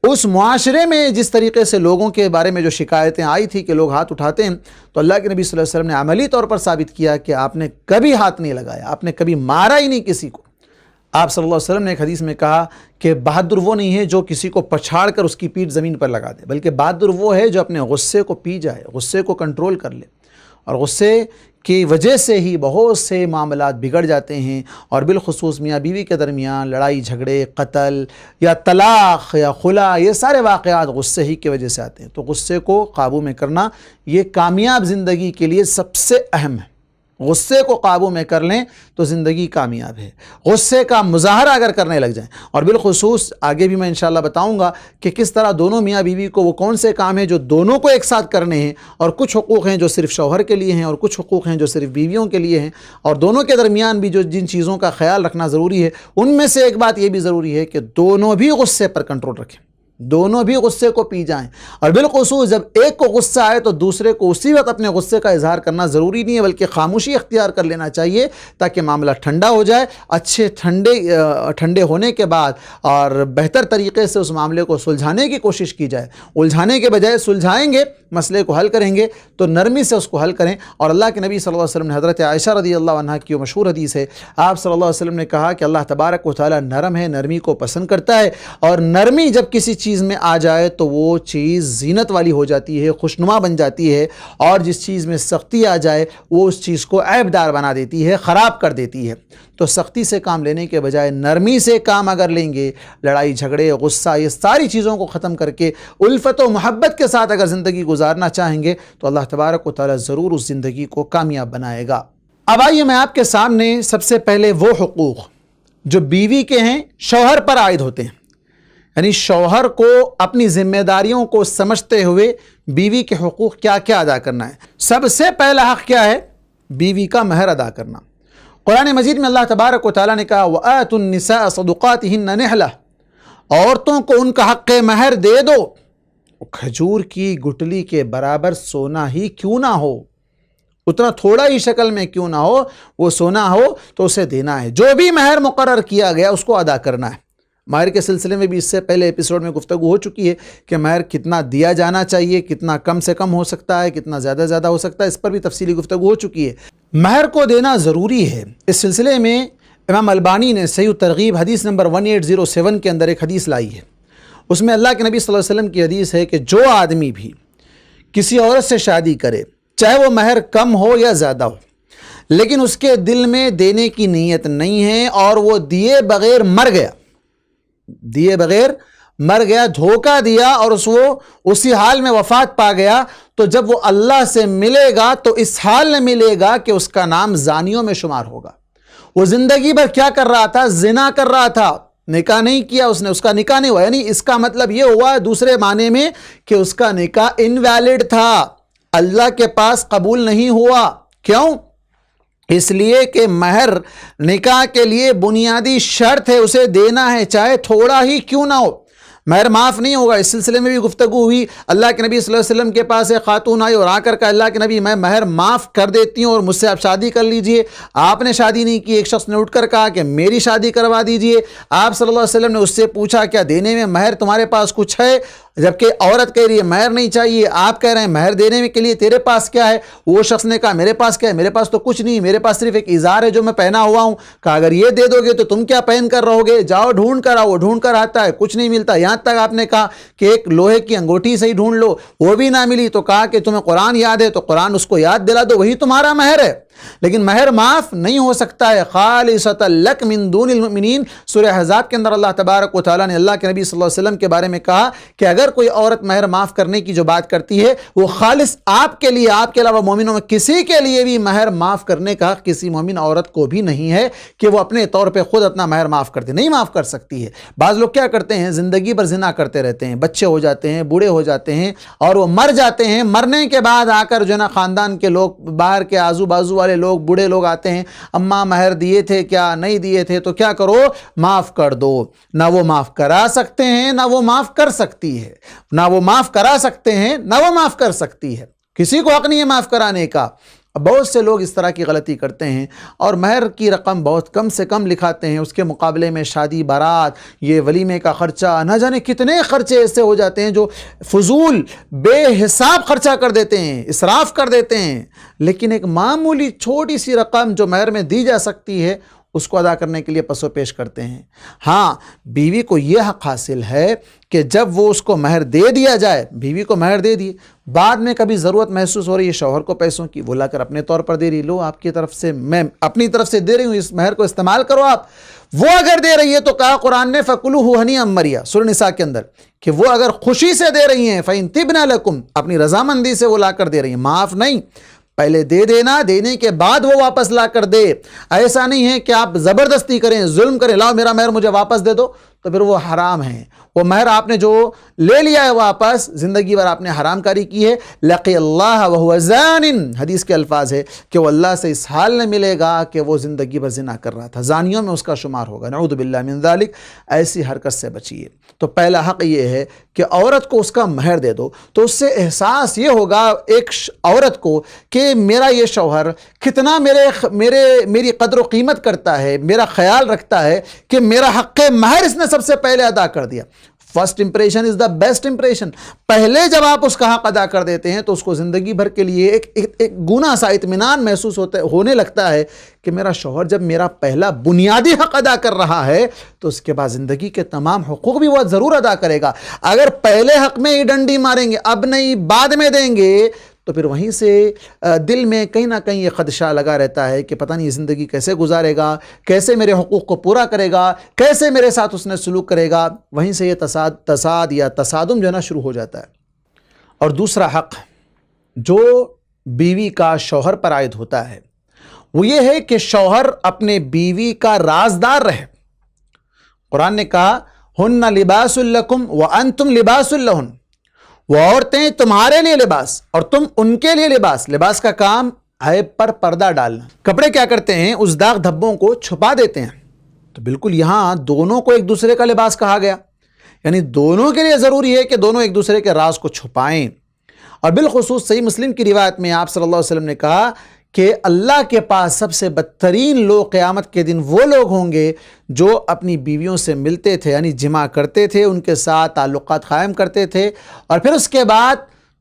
اس معاشرے میں جس طریقے سے لوگوں کے بارے میں جو شکایتیں آئی تھی کہ لوگ ہاتھ اٹھاتے ہیں، تو اللہ کے نبی صلی اللہ علیہ وسلم نے عملی طور پر ثابت کیا کہ آپ نے کبھی ہاتھ نہیں لگایا، آپ نے کبھی مارا ہی نہیں کسی کو۔ آپ صلی اللہ علیہ وسلم نے ایک حدیث میں کہا کہ بہادر وہ نہیں ہے جو کسی کو پچھاڑ کر اس کی پیٹھ زمین پر لگا دے، بلکہ بہادر وہ ہے جو اپنے غصے کو پی جائے، غصے کو کنٹرول کر لے۔ اور غصے کی وجہ سے ہی بہت سے معاملات بگڑ جاتے ہیں، اور بالخصوص میاں بیوی کے درمیان لڑائی جھگڑے، قتل یا طلاق یا خلا، یہ سارے واقعات غصے ہی کی وجہ سے آتے ہیں۔ تو غصے کو قابو میں کرنا یہ کامیاب زندگی کے لیے سب سے اہم ہے۔ غصے کو قابو میں کر لیں تو زندگی کامیاب ہے۔ غصے کا مظاہرہ اگر کرنے لگ جائیں، اور بالخصوص آگے بھی میں انشاءاللہ بتاؤں گا کہ کس طرح دونوں میاں بیوی کو وہ کون سے کام ہیں جو دونوں کو ایک ساتھ کرنے ہیں، اور کچھ حقوق ہیں جو صرف شوہر کے لیے ہیں اور کچھ حقوق ہیں جو صرف بیویوں کے لیے ہیں، اور دونوں کے درمیان بھی جو جن چیزوں کا خیال رکھنا ضروری ہے، ان میں سے ایک بات یہ بھی ضروری ہے کہ دونوں بھی غصے پر کنٹرول رکھیں۔ دونوں بھی غصے کو پی جائیں، اور بالخصوص جب ایک کو غصہ آئے تو دوسرے کو اسی وقت اپنے غصے کا اظہار کرنا ضروری نہیں ہے، بلکہ خاموشی اختیار کر لینا چاہیے تاکہ معاملہ ٹھنڈا ہو جائے۔ اچھے ٹھنڈے ہونے کے بعد اور بہتر طریقے سے اس معاملے کو سلجھانے کی کوشش کی جائے۔ الجھانے کے بجائے سلجھائیں گے، مسئلے کو حل کریں گے تو نرمی سے اس کو حل کریں۔ اور اللہ کے نبی صلی اللہ علیہ وسلم نے حضرت عائشہ رضی اللہ عنہا کی مشہور حدیث ہے، آپ صلی اللہ علیہ وسلم نے کہا کہ اللہ تبارک و تعالی نرم ہے، نرمی کو پسند کرتا ہے، اور نرمی جب کسی چیز میں آ جائے تو وہ چیز زینت والی ہو جاتی ہے، خوشنما بن جاتی ہے، اور جس چیز میں سختی آ جائے وہ اس چیز کو عیب دار بنا دیتی ہے، خراب کر دیتی ہے۔ تو سختی سے کام لینے کے بجائے نرمی سے کام اگر لیں گے، لڑائی جھگڑے غصہ یہ ساری چیزوں کو ختم کر کے الفت و محبت کے ساتھ اگر زندگی گزارنا چاہیں گے تو اللہ تبارک و تعالی ضرور اس زندگی کو کامیاب بنائے گا۔ اب آئیے میں آپ کے سامنے سب سے پہلے وہ حقوق جو بیوی کے ہیں شوہر پر عائد ہوتے ہیں، یعنی شوہر کو اپنی ذمہ داریوں کو سمجھتے ہوئے بیوی کے حقوق کیا کیا ادا کرنا ہے۔ سب سے پہلا حق کیا ہے؟ بیوی کا مہر ادا کرنا۔ قرآن مجید میں اللہ تبارک و تعالیٰ نے کہا وَآتُوا النِّسَاءَ صَدُقَاتِهِنَّ نِحْلَةً، عورتوں کو ان کا حق مہر دے دو، کھجور کی گٹلی کے برابر سونا ہی کیوں نہ ہو، اتنا تھوڑا ہی شکل میں کیوں نہ ہو، وہ سونا ہو تو اسے دینا ہے۔ جو بھی مہر مقرر کیا گیا اس کو ادا کرنا ہے۔ مہر کے سلسلے میں بھی اس سے پہلے ایپیسوڈ میں گفتگو ہو چکی ہے کہ مہر کتنا دیا جانا چاہیے، کتنا کم سے کم ہو سکتا ہے، کتنا زیادہ ہو سکتا ہے، اس پر بھی تفصیلی گفتگو ہو چکی ہے۔ مہر کو دینا ضروری ہے۔ اس سلسلے میں امام البانی نے صحیح ترغیب حدیث نمبر 1807 کے اندر ایک حدیث لائی ہے۔ اس میں اللہ کے نبی صلی اللہ علیہ وسلم کی حدیث ہے کہ جو آدمی بھی کسی عورت سے شادی کرے، چاہے وہ مہر کم ہو یا زیادہ ہو، لیکن اس کے دل میں دینے کی نیت نہیں ہے اور وہ دیے بغیر مر گیا، دھوکہ دیا اور وہ اسی حال میں وفات پا گیا، تو جب وہ اللہ سے ملے گا تو اس حال میں ملے گا کہ اس کا نام زانیوں میں شمار ہوگا۔ وہ زندگی بھر کیا کر رہا تھا؟ زنا کر رہا تھا، نکاح نہیں کیا اس نے، اس کا نکاح نہیں ہوا، یعنی اس کا مطلب یہ ہوا دوسرے معنی میں کہ اس کا نکاح انویلڈ تھا، اللہ کے پاس قبول نہیں ہوا۔ کیوں؟ اس لیے کہ مہر نکاح کے لیے بنیادی شرط ہے، اسے دینا ہے چاہے تھوڑا ہی کیوں نہ ہو، مہر معاف نہیں ہوگا۔ اس سلسلے میں بھی گفتگو ہوئی، اللہ کے نبی صلی اللہ علیہ وسلم کے پاس ایک خاتون آئی اور آ کر کہا اللہ کے نبی میں مہر معاف کر دیتی ہوں اور مجھ سے آپ شادی کر لیجئے۔ آپ نے شادی نہیں کی، ایک شخص نے اٹھ کر کہا کہ میری شادی کروا دیجئے۔ آپ صلی اللہ علیہ وسلم نے اس سے پوچھا کیا دینے میں مہر تمہارے پاس کچھ ہے؟ جبکہ عورت کہہ رہی ہے مہر نہیں چاہیے، آپ کہہ رہے ہیں مہر دینے میں کے لیے تیرے پاس کیا ہے؟ وہ شخص نے کہا میرے پاس کیا ہے؟ میرے پاس تو کچھ نہیں، میرے پاس صرف ایک ازار ہے جو میں پہنا ہوا ہوں۔ کہا اگر یہ دے دو گے تو تم کیا پہن کر رہو گے؟ جاؤ ڈھونڈ کر آؤ۔ وہ ڈھونڈ کر آتا ہے، کچھ نہیں ملتا، یہاں تک آپ نے کہا کہ ایک لوہے کی انگوٹھی سے ہی ڈھونڈ لو، وہ بھی نہ ملی، تو کہا کہ تمہیں قرآن یاد ہے تو قرآن اس کو یاد دلا دو، وہی تمہارا مہر ہے۔ لیکن مہر معاف نہیں ہو سکتا ہے۔ خالصۃ لک من دون المؤمنین، سورہ احزاب کے اندر اللہ تبارک و تعالیٰ نے اللہ کے نبی صلی اللہ علیہ وسلم کے بارے میں کہا کہ اگر کوئی عورت مہر معاف کرنے کی جو بات کرتی ہے وہ خالص آپ کے لیے، آپ کے علاوہ مومنوں میں کسی کے لیے بھی مہر معاف کرنے کا کسی مومن عورت کو بھی نہیں ہے کہ وہ اپنے طور پہ خود اپنا مہر معاف کرتے، نہیں معاف کر سکتی ہے۔ بعض لوگ کیا کرتے ہیں، زندگی بھر زنا کرتے رہتے ہیں، بچے ہو جاتے ہیں، بوڑھے ہو جاتے ہیں اور وہ مر جاتے ہیں، مرنے کے بعد آ کر جو ہے نا خاندان کے لوگ، باہر کے آزو بازو والے لوگ، بوڑھے لوگ آتے ہیں، اماں مہر دیے تھے کیا؟ نہیں دیے تھے، تو کیا کرو؟ معاف کر دو۔ نہ وہ معاف کرا سکتے ہیں نہ وہ معاف کر سکتی ہے، نہ وہ معاف کرا سکتے ہیں نہ وہ معاف کر سکتی ہے، کسی کو حق نہیں ہے معاف کرانے کا۔ بہت سے لوگ اس طرح کی غلطی کرتے ہیں اور مہر کی رقم بہت کم سے کم لکھاتے ہیں، اس کے مقابلے میں شادی بارات، یہ ولیمے کا خرچہ، نہ جانے کتنے خرچے ایسے ہو جاتے ہیں جو فضول بے حساب خرچہ کر دیتے ہیں، اسراف کر دیتے ہیں۔ لیکن ایک معمولی چھوٹی سی رقم جو مہر میں دی جا سکتی ہے اس کو ادا کرنے کے لیے پسو پیش کرتے ہیں۔ ہاں، بیوی کو یہ حق حاصل ہے کہ جب وہ اس کو مہر دے دیا جائے، بیوی کو مہر دے دی، بعد میں کبھی ضرورت محسوس ہو رہی ہے شوہر کو پیسوں کی، وہ لا کر اپنے طور پر دے رہی، لو آپ کی طرف سے، میں اپنی طرف سے دے رہی ہوں، اس مہر کو استعمال کرو آپ۔ وہ اگر دے رہی ہے تو کہا قرآن نے فَكُلُوهُ هَنِيئًا مَرِيًّا، سورہ نساء کے اندر، کہ وہ اگر خوشی سے دے رہی ہیں فَإِن طِبْنَ لَكُمْ، اپنی رضامندی سے وہ لا کر دے رہی ہیں، معاف نہیں، پہلے دے دینا، دینے کے بعد وہ واپس لا کر دے۔ ایسا نہیں ہے کہ آپ زبردستی کریں، ظلم کریں، لاؤ میرا مہر مجھے واپس دے دو، تو پھر وہ حرام ہے، وہ مہر آپ نے جو لے لیا ہے واپس، زندگی بھر آپ نے حرام کاری کی ہے، لقی اللہ وہو زان، حدیث کے الفاظ ہے کہ وہ اللہ سے اس حال میں ملے گا کہ وہ زندگی بھر زنا کر رہا تھا، زانیوں میں اس کا شمار ہوگا، نعوذ باللہ من ذالک۔ ایسی حرکت سے بچیے۔ تو پہلا حق یہ ہے کہ عورت کو اس کا مہر دے دو، تو اس سے احساس یہ ہوگا ایک عورت کو کہ میرا یہ شوہر کتنا میری قدر و قیمت کرتا ہے، میرا خیال رکھتا ہے کہ میرا حق مہر اس نے سب سے پہلے ادا کر دیا۔ First impression is the best impression. پہلے جب آپ اس کا حق ادا کر دیتے ہیں تو اس کو زندگی بھر کے لیے ایک گنا سا اطمینان محسوس ہونے لگتا ہے کہ میرا شوہر جب میرا پہلا بنیادی حق ادا کر رہا ہے تو اس کے بعد زندگی کے تمام حقوق بھی وہ ضرور ادا کرے گا۔ اگر پہلے حق میں ہی ڈنڈی ماریں گے، اب نہیں بعد میں دیں گے، تو پھر وہیں سے دل میں کہیں نہ کہیں یہ خدشہ لگا رہتا ہے کہ پتہ نہیں زندگی کیسے گزارے گا، کیسے میرے حقوق کو پورا کرے گا، کیسے میرے ساتھ اس نے سلوک کرے گا۔ وہیں سے یہ تصاد یا تصادم جو ہے نا شروع ہو جاتا ہے۔ اور دوسرا حق جو بیوی کا شوہر پر عائد ہوتا ہے وہ یہ ہے کہ شوہر اپنے بیوی کا رازدار رہے۔ قرآن نے کہا ہن لباس لکم وانتم لباس لہن، وہ عورتیں تمہارے لیے لباس اور تم ان کے لیے لباس۔ لباس کا کام عیب پر پردہ ڈالنا۔ کپڑے کیا کرتے ہیں؟ اس داغ دھبوں کو چھپا دیتے ہیں۔ تو بالکل یہاں دونوں کو ایک دوسرے کا لباس کہا گیا، یعنی دونوں کے لیے ضروری ہے کہ دونوں ایک دوسرے کے راز کو چھپائیں۔ اور بالخصوص صحیح مسلم کی روایت میں آپ صلی اللہ علیہ وسلم نے کہا کہ اللہ کے پاس سب سے بدترین لوگ قیامت کے دن وہ لوگ ہوں گے جو اپنی بیویوں سے ملتے تھے، یعنی جمع کرتے تھے، ان کے ساتھ تعلقات قائم کرتے تھے، اور پھر اس کے بعد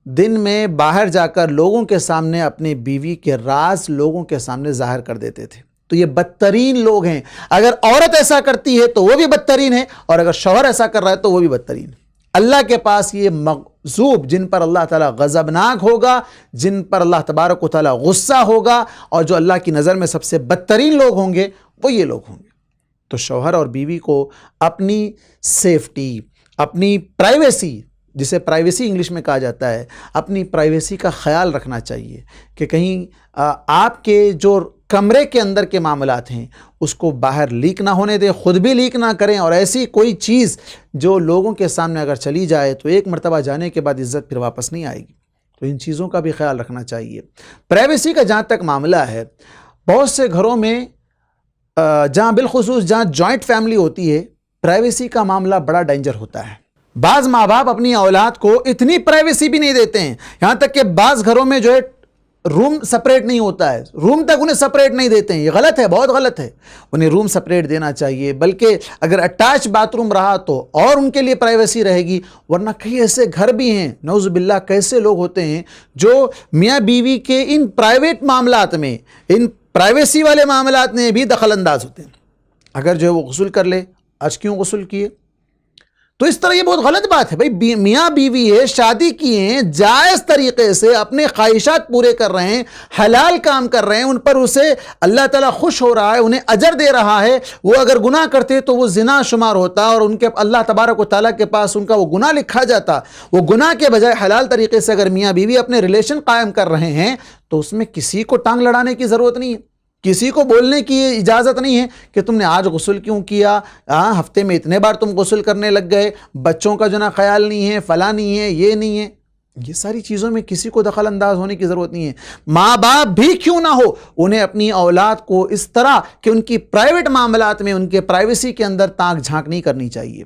دن میں باہر جا کر لوگوں کے سامنے اپنی بیوی کے راز لوگوں کے سامنے ظاہر کر دیتے تھے۔ تو یہ بدترین لوگ ہیں۔ اگر عورت ایسا کرتی ہے تو وہ بھی بدترین ہے، اور اگر شوہر ایسا کر رہا ہے تو وہ بھی بدترین ہے۔ اللہ کے پاس یہ مغضوب، جن پر اللہ تعالیٰ غضبناک ہوگا، جن پر اللہ تبارک و تعالیٰ غصہ ہوگا، اور جو اللہ کی نظر میں سب سے بدترین لوگ ہوں گے وہ یہ لوگ ہوں گے۔ تو شوہر اور بیوی کو اپنی سیفٹی، اپنی پرائیویسی، جسے پرائیویسی انگلش میں کہا جاتا ہے، اپنی پرائیویسی کا خیال رکھنا چاہیے کہ کہیں آپ کے جو کمرے کے اندر کے معاملات ہیں اس کو باہر لیک نہ ہونے دیں، خود بھی لیک نہ کریں، اور ایسی کوئی چیز جو لوگوں کے سامنے اگر چلی جائے تو ایک مرتبہ جانے کے بعد عزت پھر واپس نہیں آئے گی۔ تو ان چیزوں کا بھی خیال رکھنا چاہیے۔ پرائیویسی کا جہاں تک معاملہ ہے، بہت سے گھروں میں جہاں بالخصوص جہاں جوائنٹ فیملی ہوتی ہے، پرائیویسی کا معاملہ بڑا ڈینجر ہوتا ہے۔ بعض ماں باپ اپنی اولاد کو اتنی پرائیویسی بھی نہیں دیتے ہیں، یہاں تک کہ بعض گھروں میں جو ہے روم سپریٹ نہیں ہوتا ہے، روم تک انہیں سپریٹ نہیں دیتے ہیں۔ یہ غلط ہے، بہت غلط ہے۔ انہیں روم سپریٹ دینا چاہیے، بلکہ اگر اٹیچ باتھ روم رہا تو اور ان کے لیے پرائیویسی رہے گی۔ ورنہ کئی ایسے گھر بھی ہیں، نعوذ باللہ، کیسے لوگ ہوتے ہیں جو میاں بیوی کے ان پرائیویٹ معاملات میں، ان پرائیویسی والے معاملات میں بھی دخل انداز ہوتے ہیں۔ اگر جو ہے وہ غسل کر لے، آج کیوں غسل کیے؟ تو اس طرح یہ بہت غلط بات ہے۔ بھائی میاں بیوی ہے، شادی کیے ہیں، جائز طریقے سے اپنے خواہشات پورے کر رہے ہیں، حلال کام کر رہے ہیں، ان پر اسے اللہ تعالیٰ خوش ہو رہا ہے، انہیں اجر دے رہا ہے۔ وہ اگر گناہ کرتے تو وہ زنا شمار ہوتا، اور ان کے اللہ تبارک و تعالیٰ کے پاس ان کا وہ گناہ لکھا جاتا۔ وہ گناہ کے بجائے حلال طریقے سے اگر میاں بیوی اپنے ریلیشن قائم کر رہے ہیں تو اس میں کسی کو ٹانگ لڑانے کی ضرورت نہیں ہے، کسی کو بولنے کی اجازت نہیں ہے کہ تم نے آج غسل کیوں کیا، ہفتے میں اتنے بار تم غسل کرنے لگ گئے، بچوں کا جو نا خیال نہیں ہے، فلاں نہیں ہے، یہ نہیں ہے۔ یہ ساری چیزوں میں کسی کو دخل انداز ہونے کی ضرورت نہیں ہے۔ ماں باپ بھی کیوں نہ ہو، انہیں اپنی اولاد کو اس طرح کہ ان کی پرائیویٹ معاملات میں، ان کے پرائیویسی کے اندر تانک جھانک نہیں کرنی چاہیے۔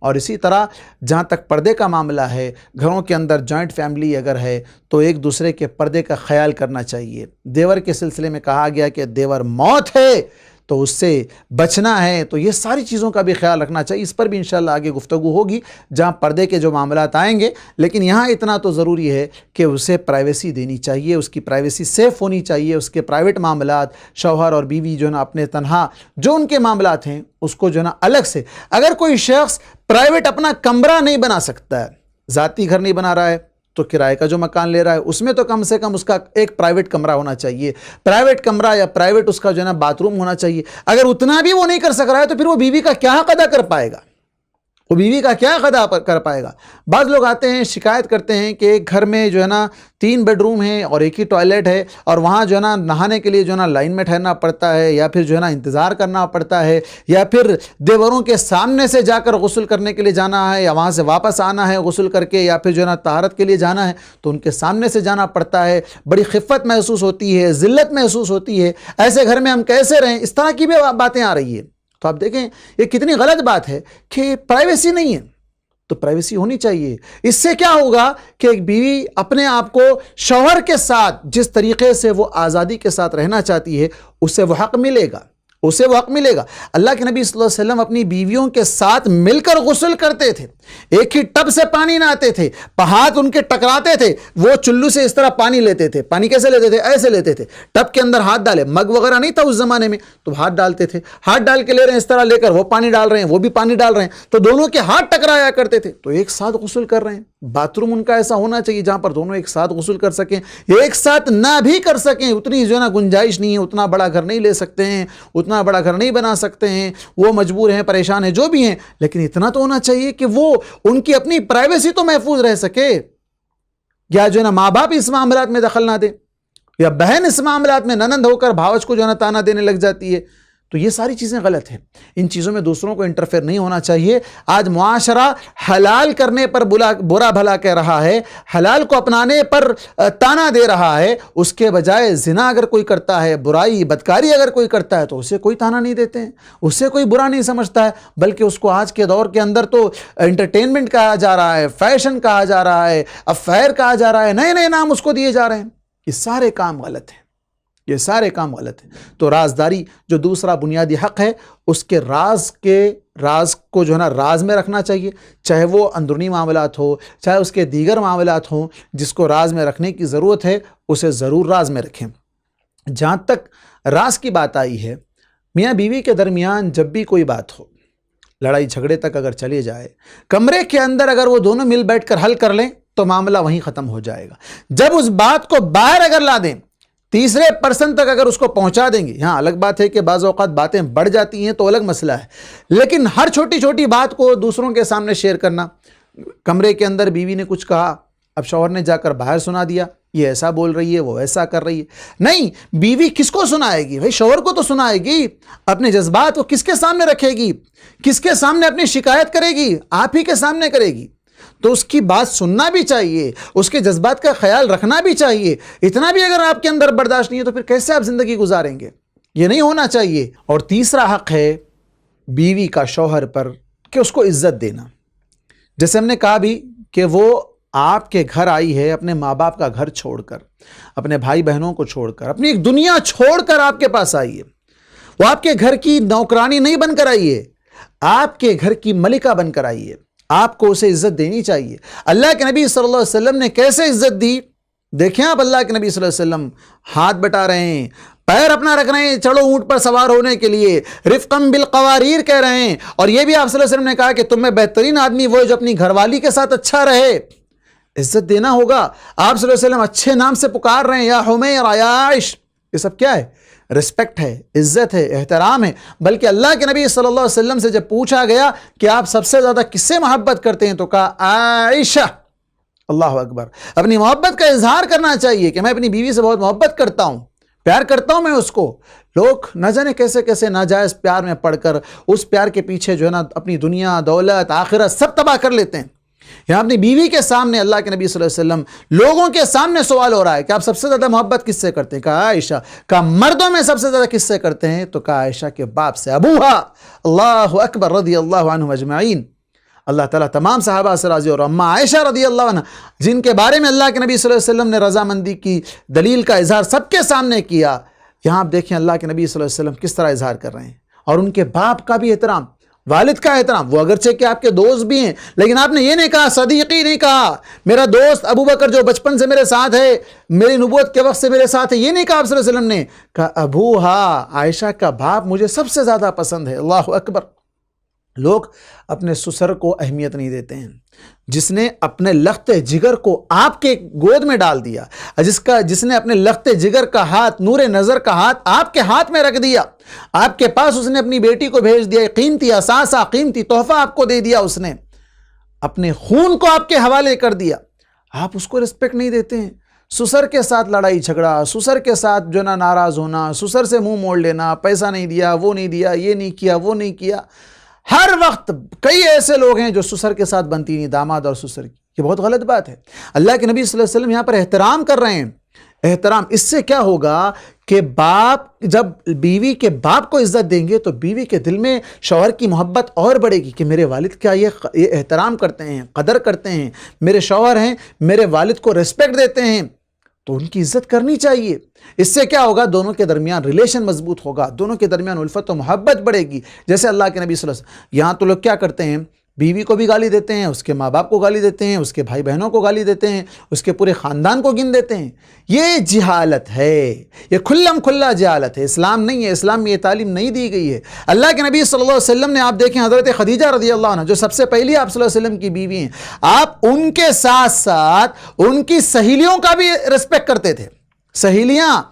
اور اسی طرح جہاں تک پردے کا معاملہ ہے، گھروں کے اندر جوائنٹ فیملی اگر ہے تو ایک دوسرے کے پردے کا خیال کرنا چاہیے۔ دیور کے سلسلے میں کہا گیا کہ دیور موت ہے، تو اس سے بچنا ہے۔ تو یہ ساری چیزوں کا بھی خیال رکھنا چاہیے۔ اس پر بھی انشاءاللہ آگے گفتگو ہوگی جہاں پردے کے جو معاملات آئیں گے، لیکن یہاں اتنا تو ضروری ہے کہ اسے پرائیویسی دینی چاہیے، اس کی پرائیویسی سیف ہونی چاہیے۔ اس کے پرائیویٹ معاملات، شوہر اور بیوی جو ہے نا اپنے تنہا جو ان کے معاملات ہیں اس کو جو ہے نا الگ سے، اگر کوئی شخص پرائیویٹ اپنا کمرہ نہیں بنا سکتا ہے، ذاتی گھر نہیں بنا رہا ہے، تو کرائے کا جو مکان لے رہا ہے اس میں تو کم سے کم اس کا ایک پرائیویٹ کمرہ ہونا چاہیے، پرائیویٹ کمرہ یا پرائیویٹ اس کا جو ہے نا باتھ روم ہونا چاہیے۔ اگر اتنا بھی وہ نہیں کر سک رہا ہے تو پھر وہ بیوی کا کیا حق ادا کر پائے گا؟ وہ بیوی کا کیا ادا کر پائے گا؟ بعض لوگ آتے ہیں شکایت کرتے ہیں کہ ایک گھر میں جو ہے نا 3 بیڈ روم ہیں اور ایک ہی ٹوائلٹ ہے، اور وہاں جو ہے نا نہانے کے لیے جو ہے نا لائن میں ٹھہرنا پڑتا ہے، یا پھر جو ہے نا انتظار کرنا پڑتا ہے، یا پھر دیوروں کے سامنے سے جا کر غسل کرنے کے لیے جانا ہے، یا وہاں سے واپس آنا ہے غسل کر کے، یا پھر جو ہے نا طہارت کے لیے جانا ہے تو ان کے سامنے سے جانا پڑتا ہے، بڑی خفت محسوس ہوتی ہے، ذلت محسوس ہوتی ہے، ایسے گھر میں ہم کیسے رہیں؟ اس طرح کی بھی باتیں آ رہی ہیں۔ تو آپ دیکھیں یہ کتنی غلط بات ہے کہ پرائیویسی نہیں ہے، تو پرائیویسی ہونی چاہیے۔ اس سے کیا ہوگا کہ ایک بیوی اپنے آپ کو شوہر کے ساتھ جس طریقے سے وہ آزادی کے ساتھ رہنا چاہتی ہے اسے وہ حق ملے گا، اسے وہ حق ملے گا۔ اللہ کے نبی صلی اللہ علیہ وسلم اپنی بیویوں کے ساتھ مل کر غسل کرتے تھے، ایک ہی ٹب سے پانی نہاتے تھے، ہاتھ ان کے ٹکراتے تھے، وہ چلو سے اس طرح پانی لیتے تھے۔ پانی کیسے لیتے تھے؟ ایسے لیتے تھے، ٹب کے اندر ہاتھ ڈالے، مگ وغیرہ نہیں تھا اس زمانے میں، تو ہاتھ ڈالتے تھے، ہاتھ ڈال کے لے رہے ہیں اس طرح لے کر، وہ پانی ڈال رہے ہیں وہ بھی پانی ڈال رہے ہیں، تو دونوں کے ہاتھ ٹکرایا کرتے تھے، تو ایک ساتھ غسل کر رہے ہیں۔ باتھ روم ان کا ایسا ہونا چاہیے جہاں پر دونوں ایک ساتھ غسل کر سکیں، ایک ساتھ نہ بھی کر سکیں، اتنی جو ہے نا گنجائش نہیں ہے، اتنا بڑا گھر نہیں لے سکتے ہیں، اتنا بڑا گھر نہیں بنا سکتے ہیں، وہ مجبور ہیں، پریشان ہیں، جو بھی ہیں، لیکن اتنا تو ہونا چاہیے کہ وہ ان کی اپنی پرائیویسی تو محفوظ رہ سکے۔ یا جو ہے نا ماں باپ اس معاملات میں دخل نہ دیں، یا بہن اس معاملات میں ننند ہو کر بھاوج کو جو ہے نا تانا دینے لگ جاتی ہے، تو یہ ساری چیزیں غلط ہیں۔ ان چیزوں میں دوسروں کو انٹرفیئر نہیں ہونا چاہیے۔ آج معاشرہ حلال کرنے پر برا بھلا کہہ رہا ہے، حلال کو اپنانے پر تانا دے رہا ہے، اس کے بجائے زنا اگر کوئی کرتا ہے، برائی بدکاری اگر کوئی کرتا ہے تو اسے کوئی تانا نہیں دیتے ہیں، اسے کوئی برا نہیں سمجھتا ہے، بلکہ اس کو آج کے دور کے اندر تو انٹرٹینمنٹ کہا جا رہا ہے، فیشن کہا جا رہا ہے، افیئر کہا جا رہا ہے، نئے نئے نام اس کو دیے جا رہے ہیں۔ یہ سارے کام غلط ہیں، یہ سارے کام غلط ہیں۔ تو رازداری جو دوسرا بنیادی حق ہے، اس کے راز کو جو ہے نا راز میں رکھنا چاہیے، چاہے وہ اندرونی معاملات ہو، چاہے اس کے دیگر معاملات ہوں، جس کو راز میں رکھنے کی ضرورت ہے اسے ضرور راز میں رکھیں۔ جہاں تک راز کی بات آئی ہے، میاں بیوی کے درمیان جب بھی کوئی بات ہو، لڑائی جھگڑے تک اگر چلے جائے، کمرے کے اندر اگر وہ دونوں مل بیٹھ کر حل کر لیں تو معاملہ وہیں ختم ہو جائے گا۔ جب اس بات کو باہر اگر لا دیں، تیسرے پرسن تک اگر اس کو پہنچا دیں گے، ہاں الگ بات ہے کہ بعض اوقات باتیں بڑھ جاتی ہیں تو الگ مسئلہ ہے، لیکن ہر چھوٹی چھوٹی بات کو دوسروں کے سامنے شیئر کرنا، کمرے کے اندر بیوی نے کچھ کہا، اب شوہر نے جا کر باہر سنا دیا، یہ ایسا بول رہی ہے، وہ ایسا کر رہی ہے، نہیں، بیوی کس کو سنائے گی؟ بھائی شوہر کو تو سنائے گی، اپنے جذبات کو کس کے سامنے رکھے گی، کس کے سامنے اپنی شکایت کرے گی؟ آپ ہی کے سامنے کرے گی، تو اس کی بات سننا بھی چاہیے، اس کے جذبات کا خیال رکھنا بھی چاہیے۔ اتنا بھی اگر آپ کے اندر برداشت نہیں ہے تو پھر کیسے آپ زندگی گزاریں گے؟ یہ نہیں ہونا چاہیے۔ اور تیسرا حق ہے بیوی کا شوہر پر کہ اس کو عزت دینا۔ جیسے ہم نے کہا بھی کہ وہ آپ کے گھر آئی ہے اپنے ماں باپ کا گھر چھوڑ کر، اپنے بھائی بہنوں کو چھوڑ کر، اپنی ایک دنیا چھوڑ کر آپ کے پاس آئی ہے، وہ آپ کے گھر کی نوکرانی نہیں بن کر آئی ہے، آپ کے گھر کی ملکہ بن کر آئی ہے، آپ کو اسے عزت دینی چاہیے۔ اللہ کے نبی صلی اللہ علیہ وسلم نے کیسے عزت دی؟ دیکھیں آپ، اللہ کے نبی صلی اللہ علیہ وسلم ہاتھ بٹا رہے ہیں، پیر اپنا رکھ رہے ہیں چلو اونٹ پر سوار ہونے کے لیے، رفقم بالقواریر کہہ رہے ہیں، اور یہ بھی آپ صلی اللہ علیہ وسلم نے کہا کہ تم میں بہترین آدمی وہ جو اپنی گھر والی کے ساتھ اچھا رہے۔ عزت دینا ہوگا۔ آپ صلی اللہ علیہ وسلم اچھے نام سے پکار رہے ہیں، یا حمیر، یا عائش، یہ سب کیا ہے؟ رسپیکٹ ہے، عزت ہے، احترام ہے۔ بلکہ اللہ کے نبی صلی اللہ علیہ وسلم سے جب پوچھا گیا کہ آپ سب سے زیادہ کس سے محبت کرتے ہیں تو کہا عائشہ۔ اللہ اکبر۔ اپنی محبت کا اظہار کرنا چاہیے کہ میں اپنی بیوی سے بہت محبت کرتا ہوں، پیار کرتا ہوں میں اس کو۔ لوگ نہ جانے کیسے کیسے ناجائز پیار میں پڑھ کر اس پیار کے پیچھے جو ہے نا اپنی دنیا، دولت، آخرت سب تباہ کر لیتے ہیں۔ یہاں اپنی بیوی کے سامنے اللہ کے نبی صلی اللہ علیہ وسلم لوگوں کے سامنے سوال ہو رہا ہے کہ آپ سب سے زیادہ محبت کس سے کرتے ہیں؟ کہا عائشہ۔ کہا مردوں میں سب سے زیادہ کس سے کرتے ہیں؟ تو کہا عائشہ کے باپ سے، ابوہا۔ اللہ اکبر، رضی اللہ عنہ اجمعین۔ اللہ تعالیٰ تمام صحابہ سے راضی، اور اما عائشہ رضی اللہ عنہ جن کے بارے میں اللہ کے نبی صلی اللہ علیہ وسلم نے رضامندی کی دلیل کا اظہار سب کے سامنے کیا، یہاں آپ دیکھیں اللہ کے نبی صلی اللہ علیہ وسلم کس طرح اظہار کر رہے ہیں، اور ان کے باپ کا بھی احترام، والد کا احترام۔ وہ اگرچہ کہ آپ کے دوست بھی ہیں، لیکن آپ نے یہ نہیں کہا صدیقی، نہیں کہا میرا دوست ابو بکر جو بچپن سے میرے ساتھ ہے، میری نبوت کے وقت سے میرے ساتھ ہے، یہ نہیں کہا آپ صلی اللہ علیہ وسلم نے، کہا ابوہا، عائشہ کا باپ مجھے سب سے زیادہ پسند ہے۔ اللہ اکبر۔ لوگ اپنے سسر کو اہمیت نہیں دیتے ہیں، جس نے اپنے لخت جگر کو آپ کے گود میں ڈال دیا، جس نے اپنے لخت جگر کا ہاتھ، نور نظر کا ہاتھ آپ کے ہاتھ میں رکھ دیا، آپ کے پاس اس نے اپنی بیٹی کو بھیج دیا، قیمتی اثاثہ، قیمتی تحفہ آپ کو دے دیا، اس نے اپنے خون کو آپ کے حوالے کر دیا، آپ اس کو رسپیکٹ نہیں دیتے ہیں۔ سسر کے ساتھ لڑائی جھگڑا، سسر کے ساتھ جو نا ناراض ہونا، سسر سے منہ موڑ لینا، پیسہ نہیں دیا، وہ نہیں دیا، یہ نہیں کیا، وہ نہیں کیا۔ ہر وقت کئی ایسے لوگ ہیں جو سسر کے ساتھ بنتی نہیں، داماد اور سسر کی، یہ بہت غلط بات ہے۔ اللہ کے نبی صلی اللہ علیہ وسلم یہاں پر احترام کر رہے ہیں، احترام۔ اس سے کیا ہوگا کہ باپ جب بیوی کے باپ کو عزت دیں گے تو بیوی کے دل میں شوہر کی محبت اور بڑھے گی کہ میرے والد کیا یہ احترام کرتے ہیں، قدر کرتے ہیں، میرے شوہر ہیں، میرے والد کو ریسپیکٹ دیتے ہیں، تو ان کی عزت کرنی چاہیے۔ اس سے کیا ہوگا؟ دونوں کے درمیان ریلیشن مضبوط ہوگا، دونوں کے درمیان الفت و محبت بڑھے گی۔ جیسے اللہ کے نبی صلی اللہ علیہ وسلم، یہاں تو لوگ کیا کرتے ہیں، بیوی کو بھی گالی دیتے ہیں، اس کے ماں باپ کو گالی دیتے ہیں، اس کے بھائی بہنوں کو گالی دیتے ہیں، اس کے پورے خاندان کو گن دیتے ہیں۔ یہ جہالت ہے، یہ کھلم کھلا جہالت ہے، اسلام نہیں ہے، اسلام میں یہ تعلیم نہیں دی گئی ہے۔ اللہ کے نبی صلی اللہ علیہ وسلم نے، آپ دیکھیں حضرت خدیجہ رضی اللہ عنہ جو سب سے پہلی آپ صلی اللہ علیہ وسلم کی بیوی ہیں، آپ ان کے ساتھ ساتھ ان کی سہیلیوں کا بھی ریسپیکٹ کرتے تھے۔ سہیلیاں،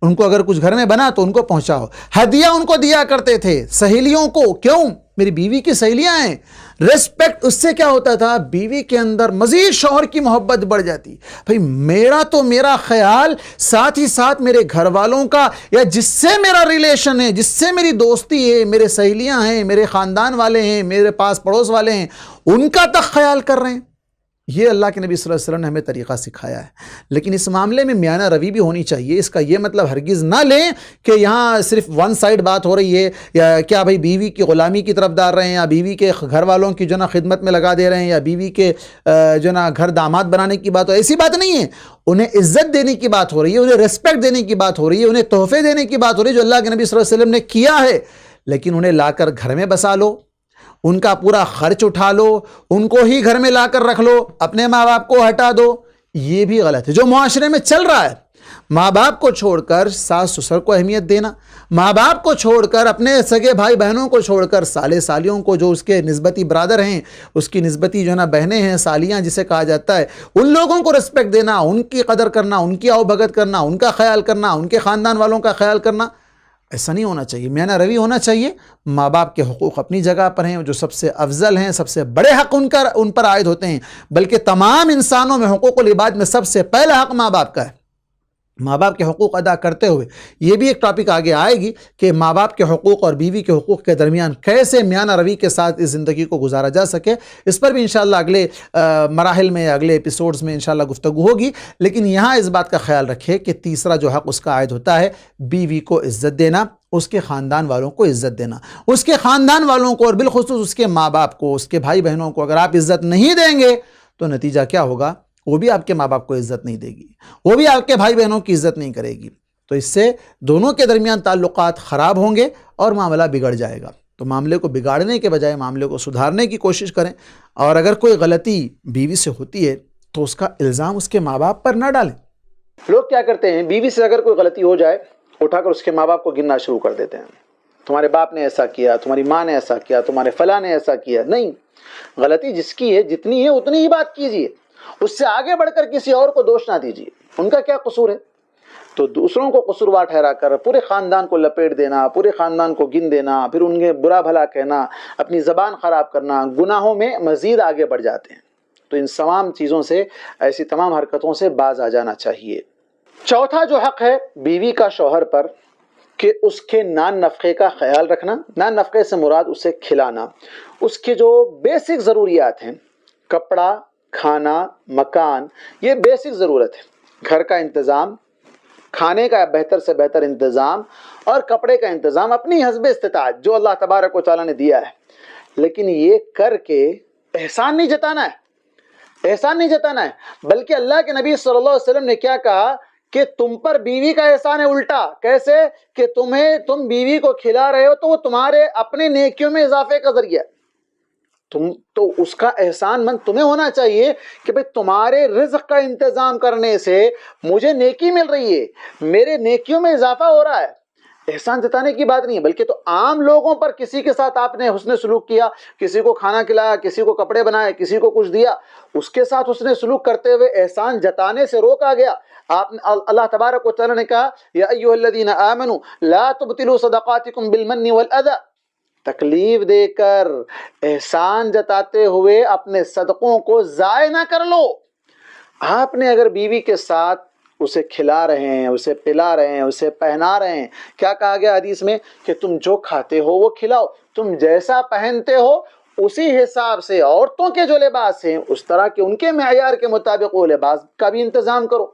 ان کو اگر کچھ گھر میں بنا تو ان کو پہنچاؤ، ہدیہ ان کو دیا کرتے تھے سہیلیوں کو۔ کیوں؟ میری بیوی کی سہیلیاں ہیں، ریسپیکٹ۔ اس سے کیا ہوتا تھا؟ بیوی کے اندر مزید شوہر کی محبت بڑھ جاتی۔ بھئی میرا تو میرا خیال، ساتھ ہی ساتھ میرے گھر والوں کا، یا جس سے میرا ریلیشن ہے، جس سے میری دوستی ہے، میرے سہیلیاں ہیں، میرے خاندان والے ہیں، میرے پاس پڑوس والے ہیں، ان کا تک خیال کر رہے ہیں۔ یہ اللہ کے نبی صلی اللہ علیہ وسلم نے ہمیں طریقہ سکھایا ہے۔ لیکن اس معاملے میں میانہ روی بھی ہونی چاہیے۔ اس کا یہ مطلب ہرگز نہ لیں کہ یہاں صرف ون سائڈ بات ہو رہی ہے، یا کیا بھئی بیوی کی غلامی کی طرف دار رہے ہیں، یا بیوی کے گھر والوں کی جو نا خدمت میں لگا دے رہے ہیں، یا بیوی کے جو نا گھر داماد بنانے کی بات ہو، ایسی بات نہیں ہے۔ انہیں عزت دینے کی بات ہو رہی ہے، انہیں ریسپیکٹ دینے کی بات ہو رہی ہے، انہیں تحفے دینے کی بات ہو رہی ہے جو اللہ کے نبی صلی اللہ علیہ وسلم نے کیا ہے۔ لیکن انہیں لا کر گھر میں بسا لو، ان کا پورا خرچ اٹھا لو، ان کو ہی گھر میں لا کر رکھ لو، اپنے ماں باپ کو ہٹا دو، یہ بھی غلط ہے جو معاشرے میں چل رہا ہے۔ ماں باپ کو چھوڑ کر ساس سسر کو اہمیت دینا، ماں باپ کو چھوڑ کر اپنے سگے بھائی بہنوں کو چھوڑ کر سالے سالیوں کو، جو اس کے نسبتی برادر ہیں، اس کی نسبتی جو ہے نا بہنیں ہیں، سالیاں جسے کہا جاتا ہے، ان لوگوں کو رسپیکٹ دینا، ان کی قدر کرنا، ان کی آؤ بھگت کرنا، ان کا خیال کرنا، ان کے خاندان والوں کا خیال کرنا، ایسا نہیں ہونا چاہیے۔ میانہ روی ہونا چاہیے۔ ماں باپ کے حقوق اپنی جگہ پر ہیں، جو سب سے افضل ہیں، سب سے بڑے حق ان پر عائد ہوتے ہیں، بلکہ تمام انسانوں میں حقوق العباد میں سب سے پہلا حق ماں باپ کا ہے۔ ماں باپ کے حقوق ادا کرتے ہوئے، یہ بھی ایک ٹاپک آگے آئے گی کہ ماں باپ کے حقوق اور بیوی کے حقوق کے درمیان کیسے میانہ روی کے ساتھ اس زندگی کو گزارا جا سکے۔ اس پر بھی انشاءاللہ اگلے مراحل میں، اگلے ایپیسوڈز میں انشاءاللہ گفتگو ہوگی۔ لیکن یہاں اس بات کا خیال رکھے کہ تیسرا جو حق اس کا عائد ہوتا ہے، بیوی کو عزت دینا، اس کے خاندان والوں کو عزت دینا، اس کے خاندان والوں کو اور بالخصوص اس کے ماں باپ کو، اس کے بھائی بہنوں کو اگر آپ عزت نہیں دیں گے تو نتیجہ کیا ہوگا؟ وہ بھی آپ کے ماں باپ کو عزت نہیں دے گی، وہ بھی آپ کے بھائی بہنوں کی عزت نہیں کرے گی، تو اس سے دونوں کے درمیان تعلقات خراب ہوں گے اور معاملہ بگڑ جائے گا۔ تو معاملے کو بگاڑنے کے بجائے معاملے کو سدھارنے کی کوشش کریں، اور اگر کوئی غلطی بیوی سے ہوتی ہے تو اس کا الزام اس کے ماں باپ پر نہ ڈالیں۔ لوگ کیا کرتے ہیں، بیوی سے اگر کوئی غلطی ہو جائے، اٹھا کر اس کے ماں باپ کو گننا شروع کر دیتے ہیں۔ تمہارے باپ نے ایسا کیا، تمہاری ماں نے ایسا کیا، تمہارے فلاں نے ایسا کیا۔ نہیں، غلطی جس کی ہے، جتنی ہے اتنی ہی بات کیجیے، اس سے آگے بڑھ کر کسی اور کو دوش نہ دیجیے۔ ان کا کیا قصور ہے؟ تو دوسروں کو قصوروار ٹھہرا کر پورے خاندان کو لپیٹ دینا، پورے خاندان کو گن دینا، پھر ان کے برا بھلا کہنا، اپنی زبان خراب کرنا، گناہوں میں مزید آگے بڑھ جاتے ہیں۔ تو ان تمام چیزوں سے، ایسی تمام حرکتوں سے باز آ جانا چاہیے۔ چوتھا جو حق ہے بیوی کا شوہر پر، کہ اس کے نان نفقے کا خیال رکھنا۔ نان نفقے سے مراد اسے کھلانا، اس کے جو بیسک ضروریات ہیں، کپڑا، کھانا، مکان، یہ بیسک ضرورت ہے۔ گھر کا انتظام، کھانے کا بہتر سے بہتر انتظام، اور کپڑے کا انتظام اپنی حسب استطاعت جو اللہ تبارک و تعالیٰ نے دیا ہے۔ لیکن یہ کر کے احسان نہیں جتانا ہے، احسان نہیں جتانا ہے، بلکہ اللہ کے نبی صلی اللہ علیہ وسلم نے کیا کہا کہ تم پر بیوی کا احسان ہے الٹا۔ کیسے؟ کہ تم بیوی کو کھلا رہے ہو تو وہ تمہارے اپنے نیکیوں میں اضافے کا ذریعہ ہے۔ تو اس کا احسان مند تمہیں ہونا چاہیے کہ بھئی تمہارے رزق کا انتظام کرنے سے مجھے نیکی مل رہی ہے، میرے نیکیوں میں اضافہ ہو رہا ہے، احسان جتانے کی بات نہیں ہے، بلکہ تو عام لوگوں پر کسی کے ساتھ آپ نے حسن سلوک کیا، کسی کو کھانا کھلایا، کسی کو کپڑے بنائے، کسی کو کچھ دیا، اس کے ساتھ حسن سلوک کرتے ہوئے احسان جتانے سے روکا گیا۔ آپ نے اللہ تبارک و تعالی نے کہا یا ایھا الذین آمنوا لا تبطلوا صدقاتکم بالمن والاذی، تکلیف دے کر احسان جتاتے ہوئے اپنے صدقوں کو ضائع نہ کر لو۔ آپ نے اگر بیوی کے ساتھ اسے کھلا رہے ہیں، اسے پلا رہے ہیں، اسے پہنا رہے ہیں، کیا کہا گیا حدیث میں کہ تم جو کھاتے ہو وہ کھلاؤ، تم جیسا پہنتے ہو اسی حساب سے عورتوں کے جو لباس ہیں اس طرح کے ان کے معیار کے مطابق وہ لباس کا بھی انتظام کرو۔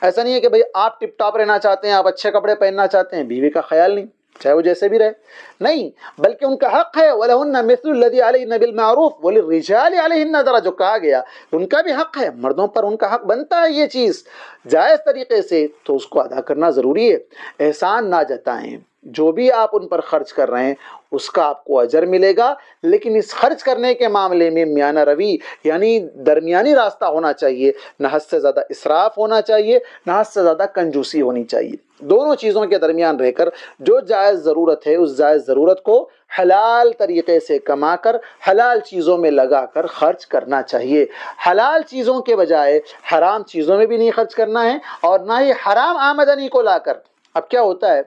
ایسا نہیں ہے کہ بھئی آپ ٹپ ٹاپ رہنا چاہتے ہیں، آپ اچھے کپڑے پہننا چاہتے ہیں، بیوی کا خیال نہیں، چاہے وہ جیسے بھی رہے، نہیں، بلکہ ان کا حق ہے وَلَهُنَّ مِثْلُ الَّذِي عَلَيْهِنَّ بِالْمَعْرُوفِ وَلِلرِّجَالِ عَلَيْهِنَّ دَرَجَةٌ جو کہا گیا، ان کا بھی حق ہے، مردوں پر ان کا حق بنتا ہے یہ چیز جائز طریقے سے، تو اس کو ادا کرنا ضروری ہے۔ احسان نہ جتائیں، جو بھی آپ ان پر خرچ کر رہے ہیں اس کا آپ کو اجر ملے گا، لیکن اس خرچ کرنے کے معاملے میں میانہ روی یعنی درمیانی راستہ ہونا چاہیے، نہ حد سے زیادہ اسراف ہونا چاہیے، نہ حد سے زیادہ کنجوسی ہونی چاہیے، دونوں چیزوں کے درمیان رہ کر جو جائز ضرورت ہے اس جائز ضرورت کو حلال طریقے سے کما کر حلال چیزوں میں لگا کر خرچ کرنا چاہیے۔ حلال چیزوں کے بجائے حرام چیزوں میں بھی نہیں خرچ کرنا ہے، اور نہ ہی حرام آمدنی کو لا کر۔ اب کیا ہوتا ہے،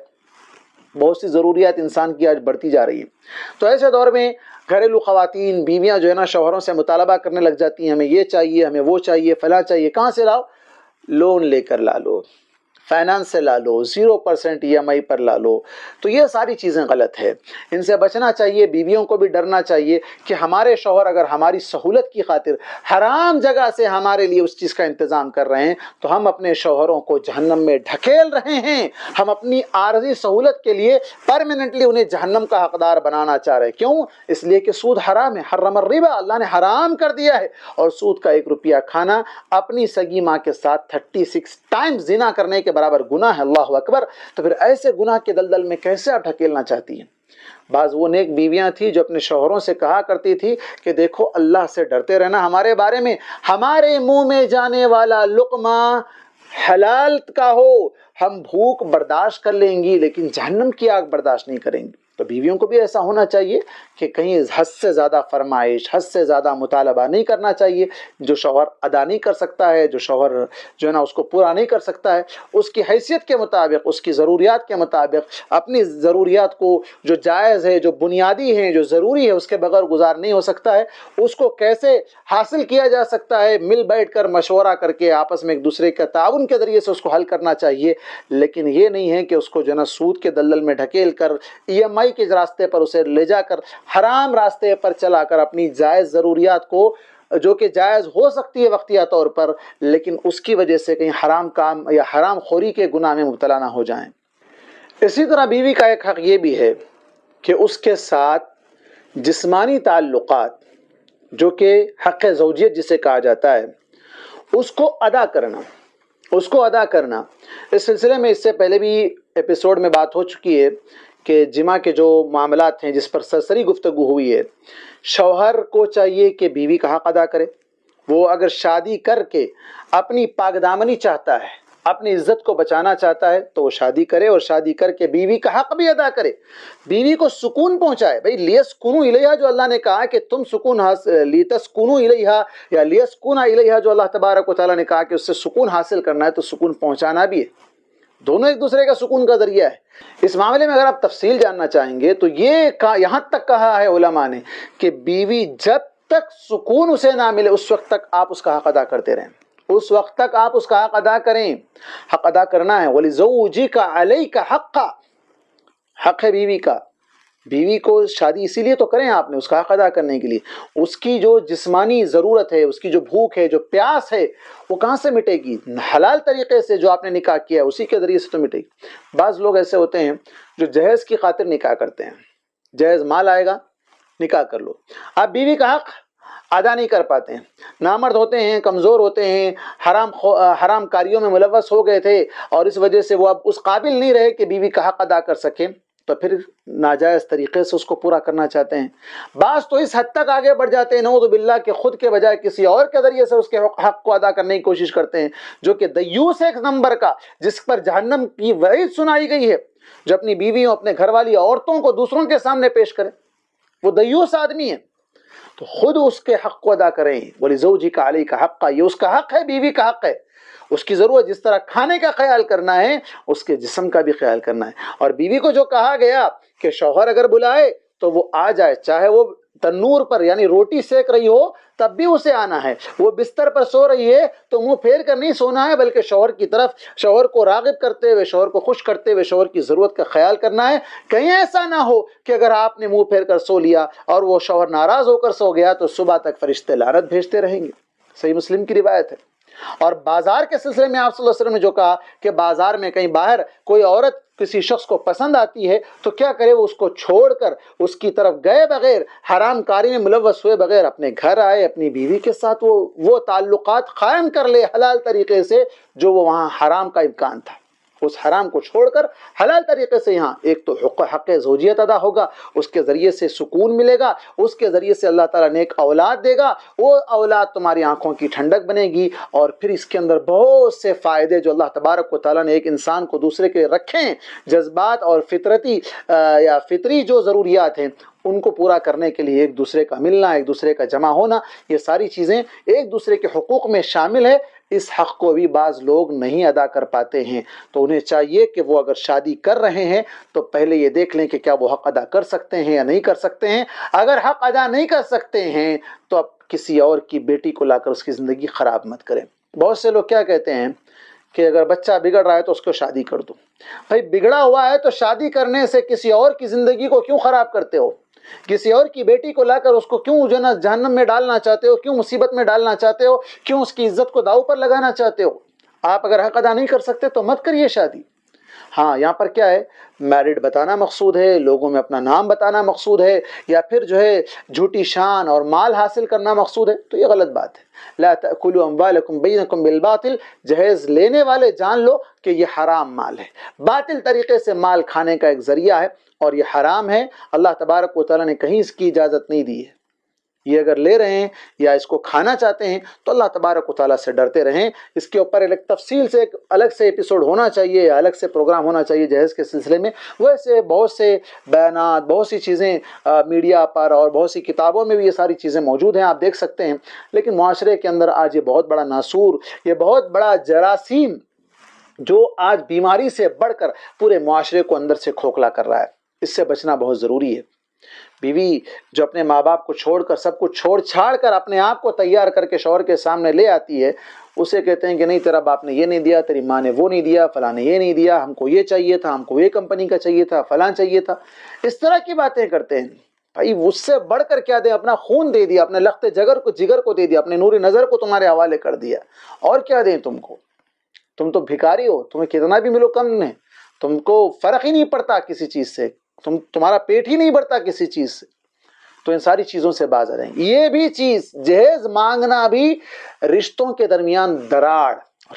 بہت سی ضروریات انسان کی آج بڑھتی جا رہی ہیں، تو ایسے دور میں گھریلو خواتین بیویاں جو ہے نا شوہروں سے مطالبہ کرنے لگ جاتی ہیں، ہمیں یہ چاہیے، ہمیں وہ چاہیے، فلاں چاہیے، کہاں سے لاؤ؟ لون لے کر لا لو، فائنانس سے لا لو، 0% EMI پر لا لو۔ تو یہ ساری چیزیں غلط ہے، ان سے بچنا چاہیے۔ بیویوں کو بھی ڈرنا چاہیے کہ ہمارے شوہر اگر ہماری سہولت کی خاطر حرام جگہ سے ہمارے لیے اس چیز کا انتظام کر رہے ہیں تو ہم اپنے شوہروں کو جہنم میں ڈھکیل رہے ہیں، ہم اپنی عارضی سہولت کے لیے پرماننٹلی انہیں جہنم کا حقدار بنانا چاہ رہے ہیں۔ کیوں؟ اس لیے کہ سود حرام ہے، حرم الربا، اللہ نے حرام کر دیا ہے، اور سود کا 1 روپیہ کھانا اپنی سگی ماں کے ساتھ 36 ٹائمز زنا کرنے کے برابر گناہ ہے، اللہ اکبر۔ تو پھر ایسے گناہ کے دلدل میں کیسے آپ ڈھکیلنا چاہتی ہیں؟ بعض وہ نیک بیویاں تھیں جو اپنے شوہروں سے کہا کرتی تھی کہ دیکھو اللہ سے ڈرتے رہنا ہمارے بارے میں، ہمارے منہ میں جانے والا لقمہ حلال کا ہو، ہم بھوک برداشت کر لیں گی لیکن جہنم کی آگ برداشت نہیں کریں گی۔ تو بیویوں کو بھی ایسا ہونا چاہیے کہ کہیں حد سے زیادہ فرمائش، حد سے زیادہ مطالبہ نہیں کرنا چاہیے۔ جو شوہر ادا نہیں کر سکتا ہے، جو شوہر جو ہے نا اس کو پورا نہیں کر سکتا ہے، اس کی حیثیت کے مطابق، اس کی ضروریات کے مطابق اپنی ضروریات کو جو جائز ہے، جو بنیادی ہیں، جو ضروری ہے، اس کے بغیر گزار نہیں ہو سکتا ہے، اس کو کیسے حاصل کیا جا سکتا ہے، مل بیٹھ کر مشورہ کر کے آپس میں ایک دوسرے کے تعاون کے ذریعے سے اس کو حل کرنا چاہیے۔ لیکن یہ نہیں ہے کہ اس کو جو ہے نا سود کے دلدل میں ڈھکیل کر EMI کے راستے پر اسے لے جا کر حرام راستے پر چلا کر اپنی جائز ضروریات کو جو کہ جائز ہو سکتی ہے وقتیہ طور پر، لیکن اس کی وجہ سے کہیں حرام کام یا حرام خوری کے گناہ میں مبتلا نہ ہو جائیں۔ اسی طرح بیوی کا ایک حق یہ بھی ہے کہ اس کے ساتھ جسمانی تعلقات جو کہ حق زوجیت جسے کہا جاتا ہے اس کو ادا کرنا۔ اس سلسلے میں اس سے پہلے بھی ایپیسوڈ میں بات ہو چکی ہے کہ جمع کے جو معاملات ہیں جس پر سرسری گفتگو ہوئی ہے، شوہر کو چاہیے کہ بیوی کا حق ادا کرے۔ وہ اگر شادی کر کے اپنی پاک دامنی چاہتا ہے، اپنی عزت کو بچانا چاہتا ہے تو وہ شادی کرے، اور شادی کر کے بیوی کا حق بھی ادا کرے، بیوی کو سکون پہنچائے۔ بھئی لیسکنوا الیہا جو اللہ نے کہا کہ تم سکون لیتسکنوا الیہا یا لیسکن الیہا جو اللہ تبارک و تعالیٰ نے کہا کہ اس سے سکون حاصل کرنا ہے، تو سکون پہنچانا بھی ہے، دونوں ایک دوسرے کا سکون کا ذریعہ ہے۔ اس معاملے میں اگر آپ تفصیل جاننا چاہیں گے تو یہ یہاں تک کہا ہے علماء نے کہ بیوی جب تک سکون اسے نہ ملے اس وقت تک آپ اس کا حق ادا کرتے رہیں، اس وقت تک آپ اس کا حق ادا کریں۔ حق ادا کرنا ہے، وَلِزَوْجِكَ عَلَيْكَ حَقًّا، حق ہے بیوی کا۔ بیوی کو شادی اسی لیے تو کریں آپ نے، اس کا حق ادا کرنے کے لیے۔ اس کی جو جسمانی ضرورت ہے، اس کی جو بھوک ہے، جو پیاس ہے، وہ کہاں سے مٹے گی؟ حلال طریقے سے جو آپ نے نکاح کیا اسی کے ذریعے سے تو مٹے گی۔ بعض لوگ ایسے ہوتے ہیں جو جہیز کی خاطر نکاح کرتے ہیں، جہیز مال آئے گا نکاح کر لو، آپ بیوی کا حق ادا نہیں کر پاتے ہیں، نامرد ہوتے ہیں، کمزور ہوتے ہیں، حرام کاریوں میں ملوث ہو گئے تھے، اور اس وجہ سے وہ اب اس قابل نہیں رہے کہ بیوی کا حق ادا کر سکیں، تو پھر ناجائز طریقے سے اس کو پورا کرنا چاہتے ہیں۔ بعض تو اس حد تک آگے بڑھ جاتے ہیں نعوذ باللہ کہ خود کے بجائے کسی اور کے ذریعے سے اس کے حق کو ادا کرنے کی کوشش کرتے ہیں، جو کہ دیوس ایک نمبر کا، جس پر جہنم کی وعید سنائی گئی ہے، جو اپنی بیویوں اپنے گھر والی عورتوں کو دوسروں کے سامنے پیش کرے، وہ دیوس آدمی ہے۔ تو خود اس کے حق کو ادا کریں۔ وَلِزَوْجِكَ عَلَيْكَ حَقًّا، یہ اس کا حق ہے، بیوی کا حق ہے۔ اس کی ضرورت جس طرح کھانے کا خیال کرنا ہے، اس کے جسم کا بھی خیال کرنا ہے۔ اور بیوی کو جو کہا گیا کہ شوہر اگر بلائے تو وہ آ جائے، چاہے وہ تنور پر یعنی روٹی سیک رہی ہو تب بھی اسے آنا ہے، وہ بستر پر سو رہی ہے تو منہ پھیر کر نہیں سونا ہے، بلکہ شوہر کی طرف، شوہر کو راغب کرتے ہوئے، شوہر کو خوش کرتے ہوئے شوہر کی ضرورت کا خیال کرنا ہے۔ کہیں ایسا نہ ہو کہ اگر آپ نے منہ پھیر کر سو لیا اور وہ شوہر ناراض ہو کر سو گیا تو صبح تک فرشتے لعنت بھیجتے رہیں گے۔ صحیح مسلم کی روایت ہے۔ اور بازار کے سلسلے میں آپ صلی اللہ علیہ وسلم نے جو کہا کہ بازار میں کہیں باہر کوئی عورت کسی شخص کو پسند آتی ہے تو کیا کرے، وہ اس کو چھوڑ کر اس کی طرف گئے بغیر، حرام کاری میں ملوث ہوئے بغیر اپنے گھر آئے، اپنی بیوی کے ساتھ وہ تعلقات قائم کر لے حلال طریقے سے جو وہ وہاں حرام کا امکان تھا، اس حرام کو چھوڑ کر حلال طریقے سے یہاں ایک تو حق زوجیت ادا ہوگا، اس کے ذریعے سے سکون ملے گا، اس کے ذریعے سے اللہ تعالیٰ نیک اولاد دے گا، وہ اولاد تمہاری آنکھوں کی ٹھنڈک بنے گی، اور پھر اس کے اندر بہت سے فائدے جو اللہ تبارک و تعالیٰ نے ایک انسان کو دوسرے کے رکھے ہیں، جذبات اور فطری جو ضروریات ہیں ان کو پورا کرنے کے لیے ایک دوسرے کا ملنا، ایک دوسرے کا جمع ہونا، یہ ساری چیزیں ایک دوسرے کے حقوق میں شامل ہے۔ اس حق کو بھی بعض لوگ نہیں ادا کر پاتے ہیں، تو انہیں چاہیے کہ وہ اگر شادی کر رہے ہیں تو پہلے یہ دیکھ لیں کہ کیا وہ حق ادا کر سکتے ہیں یا نہیں کر سکتے ہیں۔ اگر حق ادا نہیں کر سکتے ہیں تو اب کسی اور کی بیٹی کو لا کر اس کی زندگی خراب مت کریں۔ بہت سے لوگ کیا کہتے ہیں کہ اگر بچہ بگڑ رہا ہے تو اس کو شادی کر دو۔ بھائی بگڑا ہوا ہے تو شادی کرنے سے کسی اور کی زندگی کو کیوں خراب کرتے ہو؟ کسی اور کی بیٹی کو لا کر اس کو کیوں جہنم میں ڈالنا چاہتے ہو؟ کیوں مصیبت میں ڈالنا چاہتے ہو؟ کیوں اس کی عزت کو داؤ پر لگانا چاہتے ہو؟ آپ اگر حق ادا نہیں کر سکتے تو مت کریے شادی۔ ہاں یہاں پر کیا ہے، میرڈ بتانا مقصود ہے، لوگوں میں اپنا نام بتانا مقصود ہے، یا پھر جو ہے جھوٹی شان اور مال حاصل کرنا مقصود ہے، تو یہ غلط بات ہے۔ لا تأکلوا اموالکم بینکم بالباطل، جہیز لینے والے جان لو کہ یہ حرام مال ہے، باطل طریقے سے مال کھانے کا ایک ذریعہ ہے اور یہ حرام ہے۔ اللہ تبارک و تعالیٰ نے کہیں اس کی اجازت نہیں دی ہے۔ یہ اگر لے رہے ہیں یا اس کو کھانا چاہتے ہیں تو اللہ تبارک و تعالیٰ سے ڈرتے رہیں۔ اس کے اوپر ایک تفصیل سے ایک الگ سے ایپیسوڈ ہونا چاہیے، الگ سے پروگرام ہونا چاہیے جہیز کے سلسلے میں۔ ویسے بہت سے بیانات، بہت سی چیزیں میڈیا پر اور بہت سی کتابوں میں بھی یہ ساری چیزیں موجود ہیں، آپ دیکھ سکتے ہیں، لیکن معاشرے کے اندر آج یہ بہت بڑا ناسور، یہ بہت بڑا جراثیم جو آج بیماری سے بڑھ کر پورے معاشرے کو اندر سے کھوکھلا کر رہا ہے، اس سے بچنا بہت ضروری ہے۔ بیوی جو اپنے ماں باپ کو چھوڑ کر، سب کچھ چھوڑ چھاڑ کر اپنے آپ کو تیار کر کے شوہر کے سامنے لے آتی ہے، اسے کہتے ہیں کہ نہیں تیرا باپ نے یہ نہیں دیا، تیری ماں نے وہ نہیں دیا، فلاں نے یہ نہیں دیا، ہم کو یہ چاہیے تھا، ہم کو یہ کمپنی کا چاہیے تھا، فلاں چاہیے تھا، اس طرح کی باتیں کرتے ہیں۔ بھائی اس سے بڑھ کر کیا دیں؟ اپنا خون دے دیا، اپنے لخت جگر کو دے دیا، اپنے نور نظر کو تمہارے حوالے کر دیا، اور کیا دیں تم کو؟ تم تو بھکاری ہو، تمہیں کتنا بھی ملو کم ہے، تم کو فرق ہی نہیں پڑتا کسی چیز سے، تمہارا پیٹ ہی نہیں بھرتا کسی چیز سے۔ تو ان ساری چیزوں سے باز رہیں۔ یہ بھی چیز جہیز مانگنا بھی رشتوں کے درمیان دراڑ،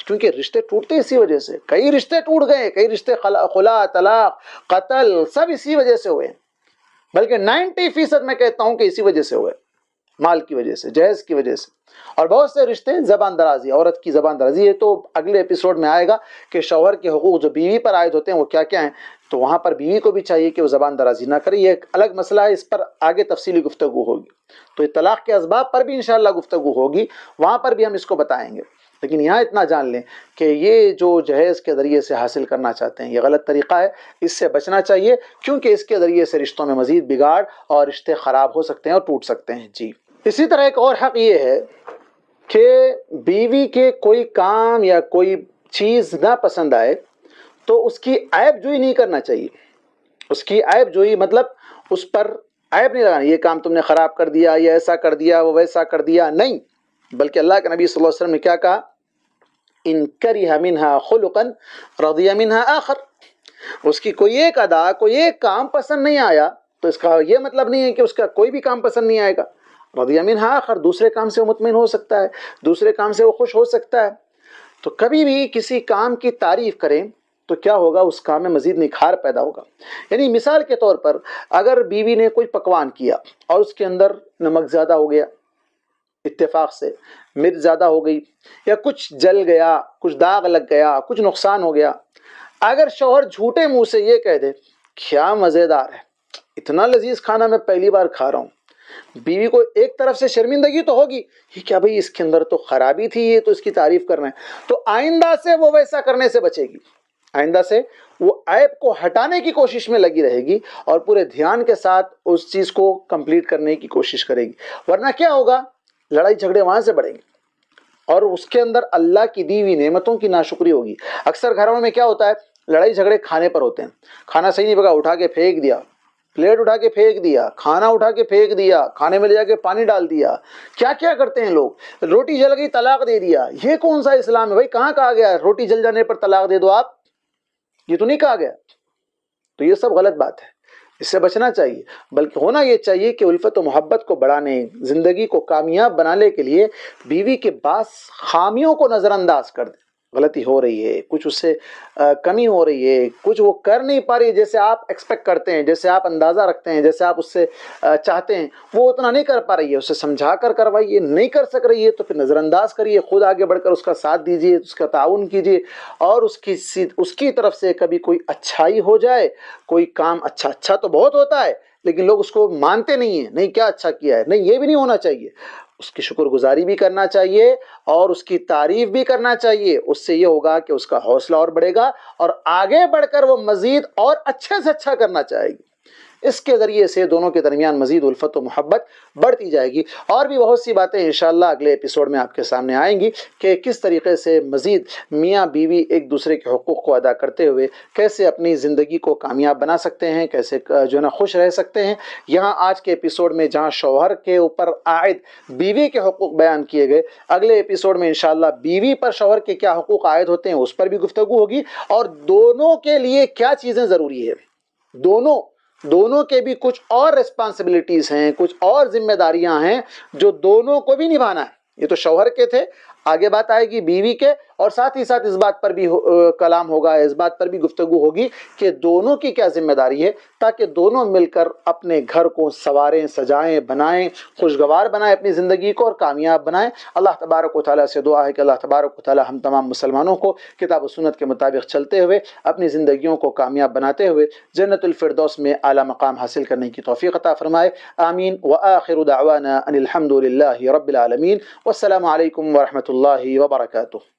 کیونکہ رشتے ٹوٹتے اسی وجہ سے، کئی رشتے ٹوٹ گئے، کئی رشتے خلا، طلاق، قتل سب اسی وجہ سے ہوئے، بلکہ 90% میں کہتا ہوں کہ اسی وجہ سے ہوئے، مال کی وجہ سے، جہیز کی وجہ سے۔ اور بہت سے رشتے زبان درازی، عورت کی زبان درازی ہے، تو اگلے ایپیسوڈ میں آئے گا کہ شوہر کے حقوق جو بیوی پر عائد ہوتے ہیں وہ کیا کیا ہیں، تو وہاں پر بیوی کو بھی چاہیے کہ وہ زبان درازی نہ کرے، یہ ایک الگ مسئلہ ہے، اس پر آگے تفصیلی گفتگو ہوگی۔ تو یہ طلاق کے اسباب پر بھی انشاءاللہ گفتگو ہوگی، وہاں پر بھی ہم اس کو بتائیں گے۔ لیکن یہاں اتنا جان لیں کہ یہ جو جہیز کے ذریعے سے حاصل کرنا چاہتے ہیں یہ غلط طریقہ ہے، اس سے بچنا چاہیے، کیونکہ اس کے ذریعے سے رشتوں میں مزید بگاڑ اور رشتے خراب ہو سکتے ہیں اور ٹوٹ سکتے ہیں۔ جی اسی طرح ایک اور حق یہ ہے کہ بیوی کے کوئی کام یا کوئی چیز نہ پسند آئے تو اس کی عیب جوئی نہیں کرنا چاہیے۔ اس کی عیب جوئی مطلب اس پر عیب نہیں لگانا، یہ کام تم نے خراب کر دیا، یہ ایسا کر دیا، وہ ویسا کر دیا، نہیں، بلکہ اللہ کے نبی صلی اللہ علیہ وسلم نے کیا کہا، ان کرہ منہا خلقا رضی منہا آخر، اس کی کوئی ایک ادا، کوئی ایک کام پسند نہیں آیا تو اس کا یہ مطلب نہیں ہے کہ اس کا کوئی بھی کام پسند نہیں آئے گا، رضی منہا آخر، دوسرے کام سے وہ مطمئن ہو سکتا ہے، دوسرے کام سے وہ خوش ہو سکتا ہے۔ تو کبھی بھی کسی کام کی تعریف کریں تو کیا ہوگا، اس کام میں مزید نکھار پیدا ہوگا۔ یعنی مثال کے طور پر اگر بیوی نے کوئی پکوان کیا اور اس کے اندر نمک زیادہ ہو گیا، اتفاق سے مرچ زیادہ ہو گئی، یا کچھ جل گیا، کچھ داغ لگ گیا، کچھ نقصان ہو گیا، اگر شوہر جھوٹے منہ سے یہ کہہ دے کیا مزیدار ہے، اتنا لذیذ کھانا میں پہلی بار کھا رہا ہوں، بیوی کو ایک طرف سے شرمندگی تو ہوگی، یہ کیا بھئی اس کے اندر تو خرابی تھی، یہ تو اس کی تعریف کر رہے ہیں، تو آئندہ سے وہ ویسا کرنے سے بچے گی، آئندہ سے وہ عیب کو ہٹانے کی کوشش میں لگی رہے گی اور پورے دھیان کے ساتھ اس چیز کو کمپلیٹ کرنے کی کوشش کرے گی، ورنہ کیا ہوگا، لڑائی جھگڑے وہاں سے بڑھیں گے اور اس کے اندر اللہ کی دی ہوئی نعمتوں کی ناشکری ہوگی۔ اکثر گھروں میں کیا ہوتا ہے، لڑائی جھگڑے کھانے پر ہوتے ہیں، کھانا صحیح نہیں پکا، اٹھا کے پھینک دیا، پلیٹ اٹھا کے پھینک دیا، کھانا اٹھا کے پھینک دیا، کھانے میں لے جا کے پانی ڈال دیا، کیا کیا کرتے ہیں لوگ، روٹی جل گئی طلاق دے دیا، یہ کون سا اسلام ہے بھائی، کہاں کہا گیا ہے روٹی جل جانے پر طلاق دے دو آپ، یہ تو نہیں کہا گیا، تو یہ سب غلط بات ہے، اس سے بچنا چاہیے، بلکہ ہونا یہ چاہیے کہ الفت و محبت کو بڑھانے، زندگی کو کامیاب بنانے کے لیے بیوی کے بعض خامیوں کو نظر انداز کر دیں، غلطی ہو رہی ہے، کچھ اس سے کمی ہو رہی ہے، کچھ وہ کر نہیں پا رہی ہے جیسے آپ ایکسپیکٹ کرتے ہیں، جیسے آپ اندازہ رکھتے ہیں، جیسے آپ اس سے چاہتے ہیں، وہ اتنا نہیں کر پا رہی ہے، اسے سمجھا کر کروائیے، نہیں کر سک رہی ہے تو پھر نظر انداز کریے، خود آگے بڑھ کر اس کا ساتھ دیجیے، اس کا تعاون کیجیے، اور اس کی طرف سے کبھی کوئی اچھائی ہو جائے، کوئی کام اچھا تو بہت ہوتا ہے لیکن لوگ اس کو مانتے نہیں ہیں، نہیں کیا اچھا کیا ہے، نہیں یہ بھی نہیں ہونا چاہیے، اس کی شکر گزاری بھی کرنا چاہیے اور اس کی تعریف بھی کرنا چاہیے، اس سے یہ ہوگا کہ اس کا حوصلہ اور بڑھے گا اور آگے بڑھ کر وہ مزید اور اچھے سے اچھا کرنا چاہے گی، اس کے ذریعے سے دونوں کے درمیان مزید الفت و محبت بڑھتی جائے گی، اور بھی بہت سی باتیں انشاءاللہ اگلے ایپیسوڈ میں آپ کے سامنے آئیں گی کہ کس طریقے سے مزید میاں بیوی ایک دوسرے کے حقوق کو ادا کرتے ہوئے کیسے اپنی زندگی کو کامیاب بنا سکتے ہیں، کیسے جو ہے نا خوش رہ سکتے ہیں۔ یہاں آج کے ایپیسوڈ میں جہاں شوہر کے اوپر عائد بیوی کے حقوق بیان کیے گئے، اگلے ایپیسوڈ میں انشاءاللہ بیوی پر شوہر کے کیا حقوق عائد ہوتے ہیں اس پر بھی گفتگو ہوگی، اور دونوں کے لیے کیا چیزیں ضروری ہے، دونوں کے بھی کچھ اور ریسپانسبلٹیز ہیں، کچھ اور ذمہ داریاں ہیں جو دونوں کو بھی نبھانا ہے، یہ تو شوہر کے تھے، آگے بات آئے گی بیوی کے، اور ساتھ ہی ساتھ اس بات پر بھی کلام ہوگا، اس بات پر بھی گفتگو ہوگی کہ دونوں کی کیا ذمہ داری ہے، تاکہ دونوں مل کر اپنے گھر کو سنواریں، سجائیں، بنائیں، خوشگوار بنائیں اپنی زندگی کو اور کامیاب بنائیں۔ اللہ تبارک و تعالیٰ سے دعا ہے کہ اللہ تبارک و تعالیٰ ہم تمام مسلمانوں کو کتاب و سنت کے مطابق چلتے ہوئے اپنی زندگیوں کو کامیاب بناتے ہوئے جنت الفردوس میں اعلیٰ مقام حاصل کرنے کی توفیق عطا فرمائے، آمین، وآخر دعوانا ان الحمد للہ رب العالمین، والسلام علیکم ورحمۃ اللہ وبرکاتہ۔